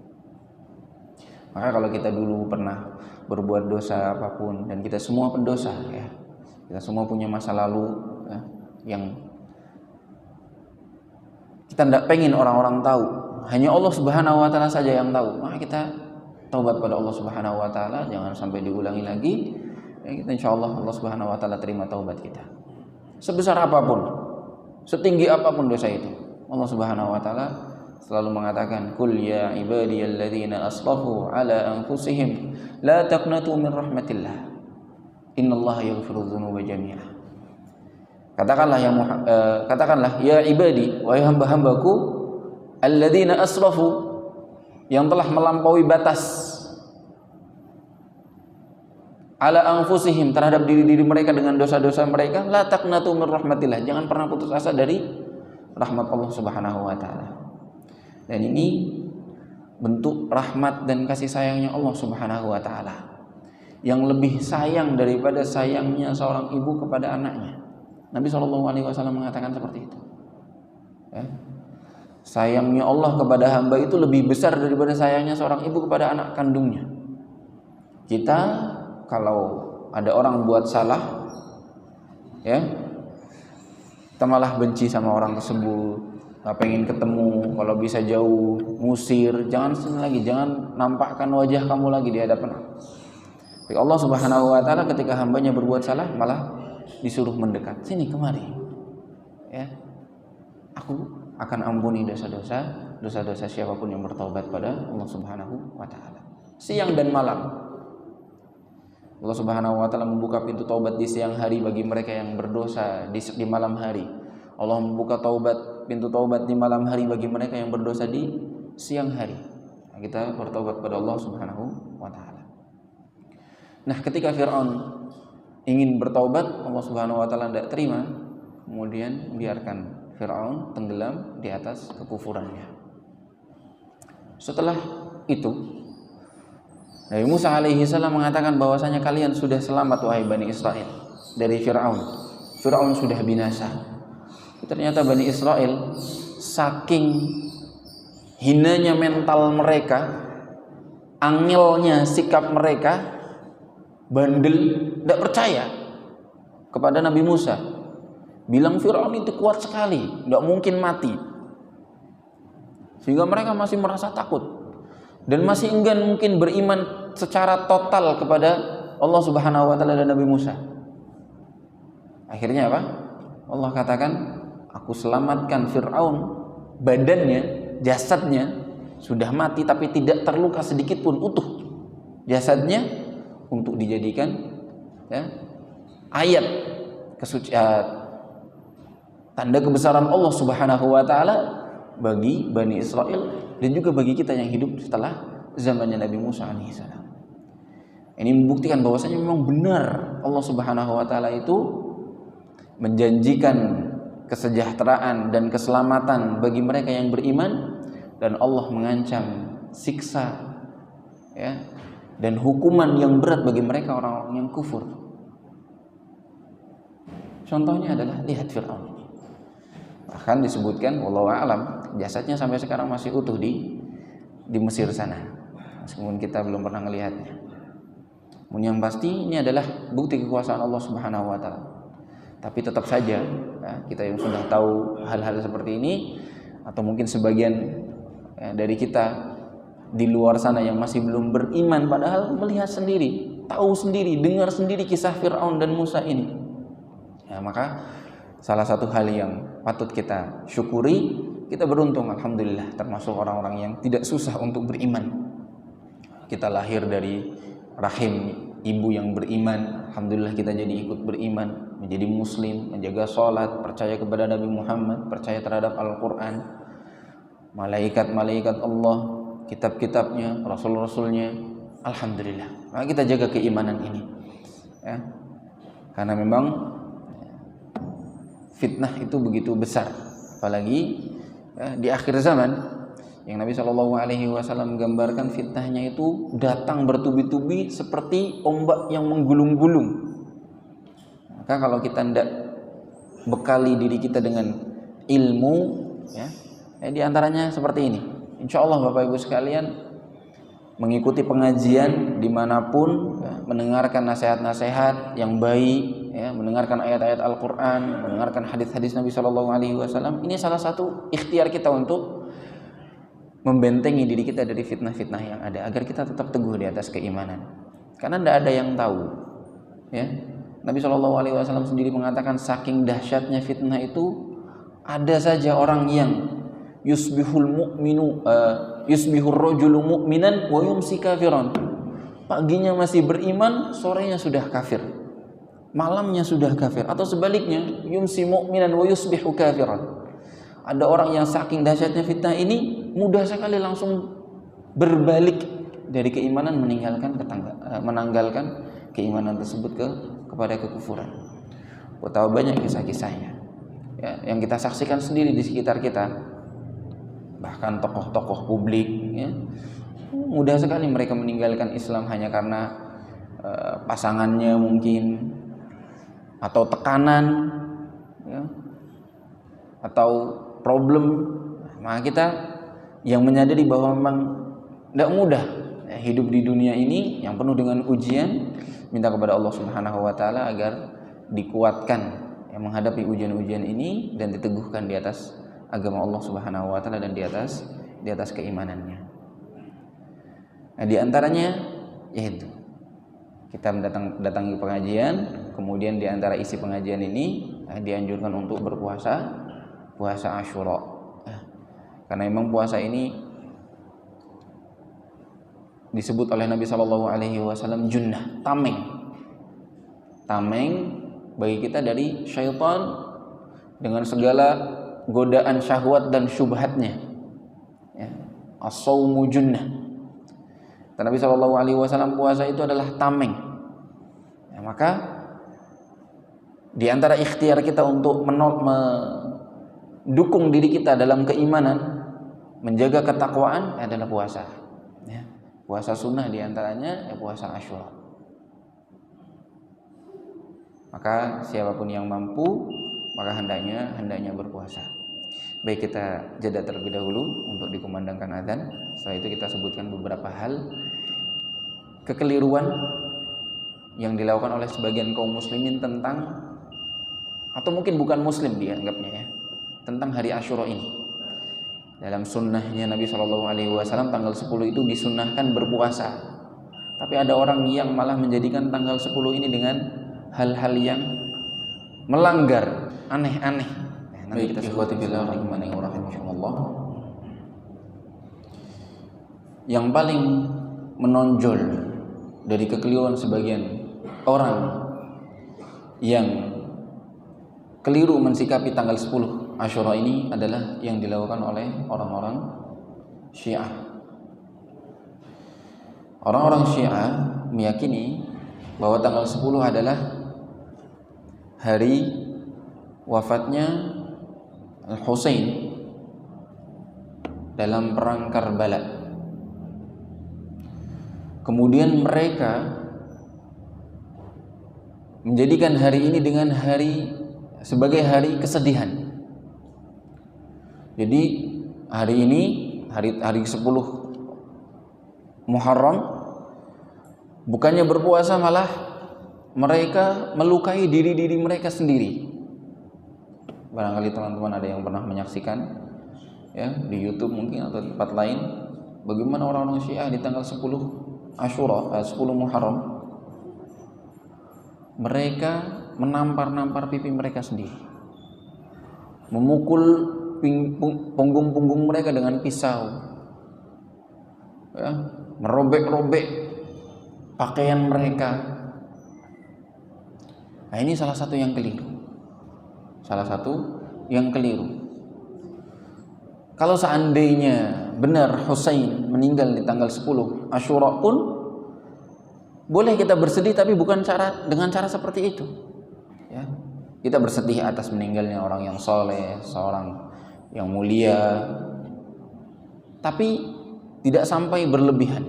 Maka kalau kita dulu pernah berbuat dosa apapun, dan kita semua pendosa, kita semua punya masa lalu yang kita tidak pengen orang-orang tahu, hanya Allah Subhanahu wa taala saja yang tahu. Maka kita taubat pada Allah Subhanahu wa taala, jangan sampai diulangi lagi. Kita insyaallah Allah Subhanahu wa taala terima taubat kita. Sebesar apapun, setinggi apapun dosa itu, Allah Subhanahu wa taala selalu mengatakan, "Qul ya ibadiyalladzina asrafu ala anfusihim la taqnatu min rahmatillah. Innallaha yaghfiru dzunuba jami'a." Katakanlah ya ibadi, wahai hamba-hambaku, alladzina asrafu, yang telah melampaui batas, ala anfusihim, terhadap diri-diri mereka dengan dosa-dosa mereka, la taqnatu min rahmatillah, jangan pernah putus asa dari rahmat Allah Subhanahu wa taala. Dan ini bentuk rahmat dan kasih sayangnya Allah Subhanahu wa taala, yang lebih sayang daripada sayangnya seorang ibu kepada anaknya. Nabi SAW mengatakan seperti itu. Sayangnya Allah kepada hamba itu lebih besar daripada sayangnya seorang ibu kepada anak kandungnya. Kita kalau ada orang buat salah, kita malah benci sama orang tersebut, nggak pengen ketemu, kalau bisa jauh, ngusir, jangan nampakkan wajah kamu lagi di hadapan aku. Tapi Allah Subhanahu wa taala ketika hambanya berbuat salah malah disuruh mendekat. Sini kemari. Ya. Aku akan ampuni dosa-dosa siapapun yang bertaubat pada Allah Subhanahu wa taala. Siang dan malam. Allah Subhanahu wa taala membuka pintu taubat di siang hari bagi mereka yang berdosa di malam hari. Allah membuka pintu taubat di malam hari bagi mereka yang berdosa di siang hari. Nah, kita bertaubat pada Allah Subhanahu wa taala. Nah, ketika Fir'aun ingin bertaubat, Allah Subhanahu wa taala tidak terima, kemudian biarkan Fir'aun tenggelam di atas kekufurannya. Setelah itu, Nabi Musa alaihi salam mengatakan bahwasanya kalian sudah selamat wahai Bani Israel dari Fir'aun. Fir'aun sudah binasa. Ternyata Bani Israel saking hinanya mental mereka, angelnya sikap mereka, bandel, tidak percaya kepada Nabi Musa. Bilang Fir'aun itu kuat sekali, tidak mungkin mati. Sehingga mereka masih merasa takut dan masih enggan mungkin beriman secara total kepada Allah Subhanahu wa taala dan Nabi Musa. Akhirnya apa? Allah katakan, aku selamatkan Fir'aun, badannya, jasadnya sudah mati tapi tidak terluka sedikit pun, utuh jasadnya, untuk dijadikan ayat kesucian, tanda kebesaran Allah Subhanahu wa taala bagi Bani Israel dan juga bagi kita yang hidup setelah zamannya Nabi Musa alaihissalam. Ini membuktikan bahwasanya memang benar Allah Subhanahu wa taala itu menjanjikan kesejahteraan dan keselamatan bagi mereka yang beriman, dan Allah mengancam siksa dan hukuman yang berat bagi mereka orang-orang yang kufur. Contohnya adalah lihat Fir'aun. Bahkan disebutkan wallahu a'lam jasadnya sampai sekarang masih utuh di Mesir sana. Meskipun kita belum pernah melihatnya. Namun yang pasti ini adalah bukti kekuasaan Allah Subhanahu wa taala. Tapi tetap saja kita yang sudah tahu hal-hal seperti ini, atau mungkin sebagian dari kita di luar sana yang masih belum beriman, padahal melihat sendiri, tahu sendiri, dengar sendiri kisah Fir'aun dan Musa ini. Maka salah satu hal yang patut kita syukuri, kita beruntung alhamdulillah termasuk orang-orang yang tidak susah untuk beriman. Kita lahir dari rahim ibu yang beriman, alhamdulillah kita jadi ikut beriman, menjadi muslim, menjaga sholat, percaya kepada Nabi Muhammad, percaya terhadap Al-Quran, malaikat-malaikat Allah, kitab-kitabnya, rasul-rasulnya, alhamdulillah. Maka kita jaga keimanan ini, karena memang fitnah itu begitu besar, apalagi di akhir zaman yang Nabi SAW menggambarkan fitnahnya itu datang bertubi-tubi seperti ombak yang menggulung-gulung. Maka kalau kita tidak bekali diri kita dengan ilmu, di antaranya seperti ini. Insya Allah Bapak Ibu sekalian mengikuti pengajian dimanapun, mendengarkan nasihat-nasihat yang baik, mendengarkan ayat-ayat Al-Quran, mendengarkan hadis-hadis Nabi SAW. Ini salah satu ikhtiar kita untuk membentengi diri kita dari fitnah-fitnah yang ada, agar kita tetap teguh di atas keimanan. Karena tidak ada yang tahu. Nabi SAW sendiri mengatakan saking dahsyatnya fitnah itu, ada saja orang yang yusbihur rajulu mu'minan wa yumsi kafiran. Paginya masih beriman, sorenya sudah kafir, malamnya sudah kafir, atau sebaliknya yumsi mu'minan wa yusbihu kafiran. Ada orang yang saking dahsyatnya fitnah ini mudah sekali langsung berbalik dari keimanan, menanggalkan keimanan tersebut kepada kekufuran. Betapa banyak kisah-kisahnya yang kita saksikan sendiri di sekitar kita. Bahkan tokoh-tokoh publik, mudah sekali mereka meninggalkan Islam hanya karena pasangannya mungkin, atau tekanan, atau problem. Maka kita yang menyadari bahwa memang tidak mudah hidup di dunia ini yang penuh dengan ujian, minta kepada Allah Subhanahu wa taala agar dikuatkan menghadapi ujian-ujian ini dan diteguhkan di atas agama Allah Subhanahu wa taala dan di atas keimanannya. Nah, di antaranya yaitu kita datangi pengajian, kemudian di antara isi pengajian ini dianjurkan untuk berpuasa, puasa Asyura. Karena memang puasa ini disebut oleh Nabi SAW junnah, tameng bagi kita dari syaitan dengan segala godaan syahwat dan syubhatnya. Ya. As-saumu junnah. Dan Nabi SAW puasa itu adalah tameng. Ya, maka di antara ikhtiar kita untuk mendukung diri kita dalam keimanan, menjaga ketakwaan adalah puasa. Ya. Puasa sunnah di antaranya ya puasa Asyura. Maka siapapun yang mampu, maka hendaknya berpuasa. Baik, kita jeda terlebih dahulu untuk dikumandangkan adzan. Setelah itu kita sebutkan beberapa hal kekeliruan yang dilakukan oleh sebagian kaum muslimin tentang, atau mungkin bukan muslim dianggapnya ya, tentang hari Asyura ini. Dalam sunnahnya Nabi SAW tanggal 10 itu disunnahkan berpuasa. Tapi ada orang yang malah menjadikan tanggal 10 ini dengan hal-hal yang melanggar, aneh-aneh. Nanti kita sebutkan insyaallah. Yang paling menonjol dari kekeliruan sebagian orang yang keliru mensikapi tanggal 10 Asyura ini adalah yang dilakukan oleh orang-orang Syiah. Orang-orang Syiah meyakini bahwa tanggal 10 adalah hari wafatnya Al-Husain dalam perang Karbala. Kemudian mereka menjadikan hari ini dengan sebagai hari kesedihan. Jadi hari ini hari 10 Muharram bukannya berpuasa, malah mereka melukai diri mereka sendiri. Barangkali teman-teman ada yang pernah menyaksikan ya di YouTube mungkin atau tempat lain, bagaimana orang-orang Syiah di tanggal 10 Asyura, 10 Muharram mereka menampar pipi mereka sendiri, memukul punggung mereka dengan pisau, ya, merobek-robek pakaian mereka. Nah, ini salah satu yang keliru. Kalau seandainya benar Husain meninggal di tanggal 10 Asyura pun boleh kita bersedih, tapi bukan dengan cara seperti itu. Ya. Kita bersedih atas meninggalnya orang yang soleh, seorang yang mulia, tapi tidak sampai berlebihan.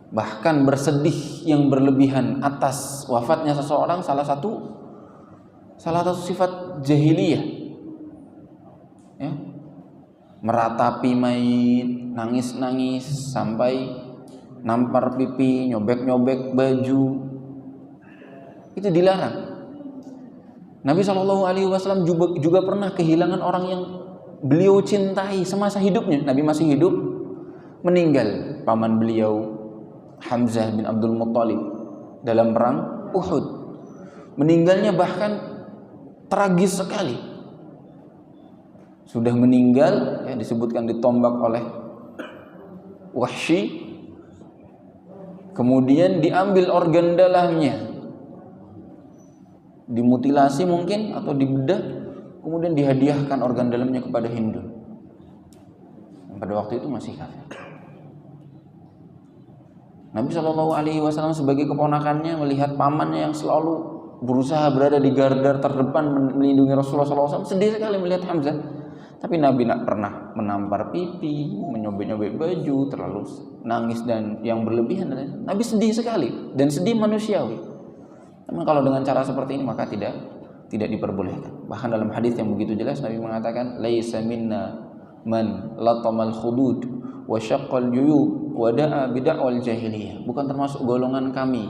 Bahkan bersedih yang berlebihan atas wafatnya seseorang salah satu sifat jahiliyah. Ya. Meratapi mayit, nangis-nangis sampai nampar pipi, nyobek-nyobek baju, itu dilarang. Nabi SAW juga pernah kehilangan orang yang beliau cintai semasa hidupnya. Nabi masih hidup, meninggal paman beliau Hamzah bin Abdul Muttalib dalam perang Uhud. Meninggalnya bahkan tragis sekali. Sudah meninggal, ya, disebutkan ditombak oleh Wahsy, kemudian diambil organ dalamnya, dimutilasi mungkin atau dibedah, kemudian dihadiahkan organ dalamnya kepada Hindu yang pada waktu itu masih kafir. Nabi SAW sebagai keponakannya melihat pamannya yang selalu berusaha berada di garda terdepan melindungi Rasulullah SAW, sedih sekali melihat Hamzah. Tapi Nabi tidak pernah menampar pipi, menyobek-nyobek baju, terlalu nangis dan yang berlebihan. Nabi sedih sekali, dan sedih manusiawi. Namun kalau dengan cara seperti ini maka tidak diperbolehkan. Bahkan dalam hadis yang begitu jelas Nabi mengatakan, laisa minna man latamal khudud wa syaqqal juyub wa da'a bid'awal jahiliyah. Bukan termasuk golongan kami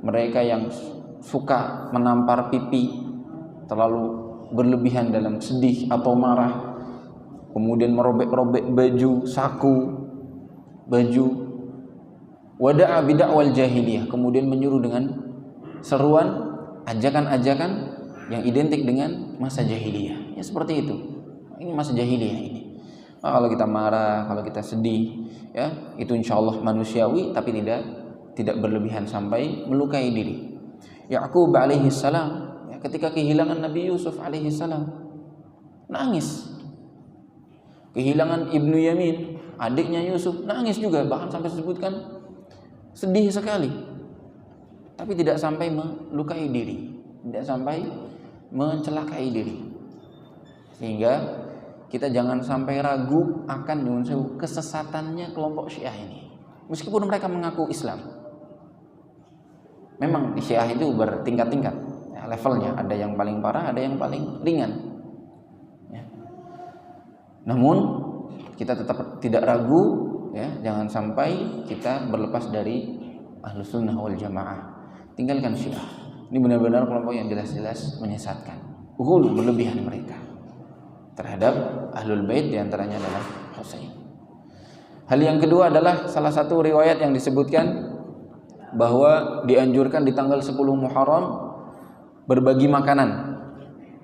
mereka yang suka menampar pipi, terlalu berlebihan dalam sedih atau marah, kemudian merobek-robek baju, saku, baju, Wada'a bid'awal jahiliyah, kemudian menyuruh dengan seruan, ajakan-ajakan yang identik dengan masa jahiliyah. Ya seperti itu. Ini masa jahiliyah ini. Nah, kalau kita marah, kalau kita sedih, ya itu insya Allah manusiawi, tapi tidak berlebihan sampai melukai diri. Ya'qub alaihi salam, ya, ketika kehilangan Nabi Yusuf alaihi salam, nangis. Kehilangan Ibnu Yamin, adiknya Yusuf, nangis juga, bahkan sampai disebutkan sedih sekali. Tapi tidak sampai melukai diri, tidak sampai mencelakai diri. Sehingga kita jangan sampai ragu akan kesesatannya kelompok Syiah ini. Meskipun mereka mengaku Islam. Memang di Syiah itu bertingkat-tingkat ya, levelnya, ada yang paling parah, ada yang paling ringan ya. Namun kita tetap tidak ragu ya, jangan sampai kita berlepas dari Ahlus Sunnah wal Jamaah. Tinggalkan Syiah. Ini benar-benar kelompok yang jelas-jelas menyesatkan. Berlebihan mereka terhadap Ahlul Bait, diantaranya adalah Husain. Hal yang kedua adalah salah satu riwayat yang disebutkan bahwa dianjurkan di tanggal 10 Muharram berbagi makanan.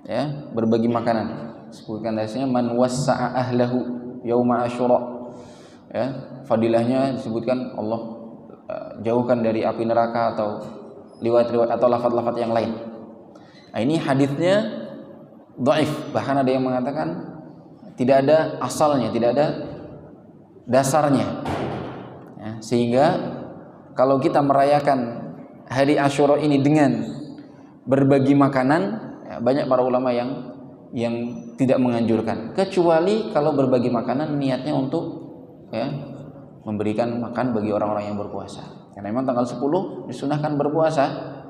Ya, berbagi makanan. Sebutkan hadisnya man wassa'a ahlahu yauma Asyura. Ya, fadilahnya disebutkan Allah jauhkan dari api neraka atau riwayat-riwayat atau lafaz-lafaz yang lain. Nah, ini hadisnya dhaif, bahkan ada yang mengatakan tidak ada asalnya, tidak ada dasarnya. Ya, sehingga kalau kita merayakan hari Asyura ini dengan berbagi makanan, ya, banyak para ulama yang tidak menganjurkan, kecuali kalau berbagi makanan niatnya untuk ya memberikan makan bagi orang-orang yang berpuasa. Karena memang tanggal 10 disunahkan berpuasa,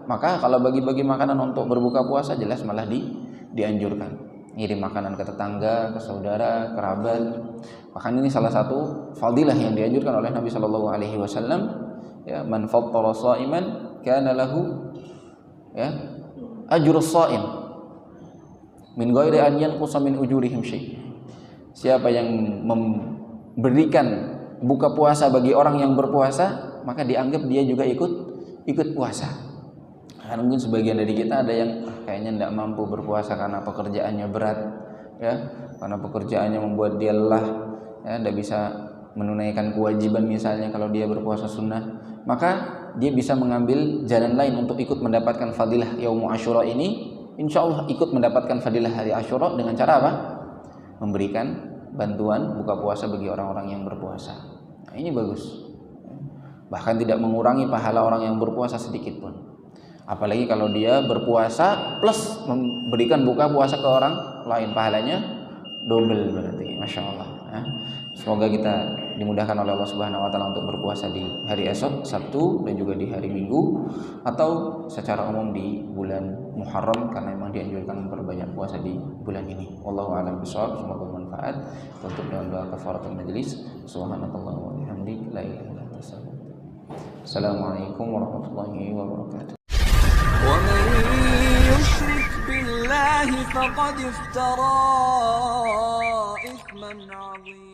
maka kalau bagi-bagi makanan untuk berbuka puasa jelas malah dianjurkan. Ngirim makanan ke tetangga, ke saudara, kerabat. Bahkan ini salah satu fadilah yang dianjurkan oleh Nabi Shallallahu Alaihi Wasallam. Ya, man fattara sha'iman kana lahu ya ajrus sha'im min ghairi an yanqusa min ujurihim syai'. Siapa yang memberikan buka puasa bagi orang yang berpuasa, maka dianggap dia juga ikut puasa. Karena mungkin sebagian dari kita ada yang kayaknya tidak mampu berpuasa karena pekerjaannya berat, ya, karena pekerjaannya membuat dia lelah, ya, tidak bisa menunaikan kewajiban misalnya kalau dia berpuasa sunnah, maka dia bisa mengambil jalan lain untuk ikut mendapatkan fadilah Yaumul Asyura ini. Insya Allah ikut mendapatkan fadilah hari Asyura dengan cara apa? Memberikan bantuan buka puasa bagi orang-orang yang berpuasa. Nah, ini bagus. Bahkan tidak mengurangi pahala orang yang berpuasa sedikit pun. Apalagi kalau dia berpuasa plus memberikan buka puasa ke orang lain, pahalanya double berarti, masya Allah. Semoga kita dimudahkan oleh Allah Subhanahu Wa Taala untuk berpuasa di hari esok Sabtu dan juga di hari Minggu atau secara umum di bulan Muharram, karena memang dianjurkan memperbanyak puasa di bulan ini. Wallahu a'lam bishawab. Semoga bermanfaat. Tutup dengan doa kafaratul majelis. Subhanallah wa bihamdihi la ilaha illa anta. Assalamualaikum warahmatullahi wabarakatuh. ومن يشرك بالله فقد افترى إثما عظيما.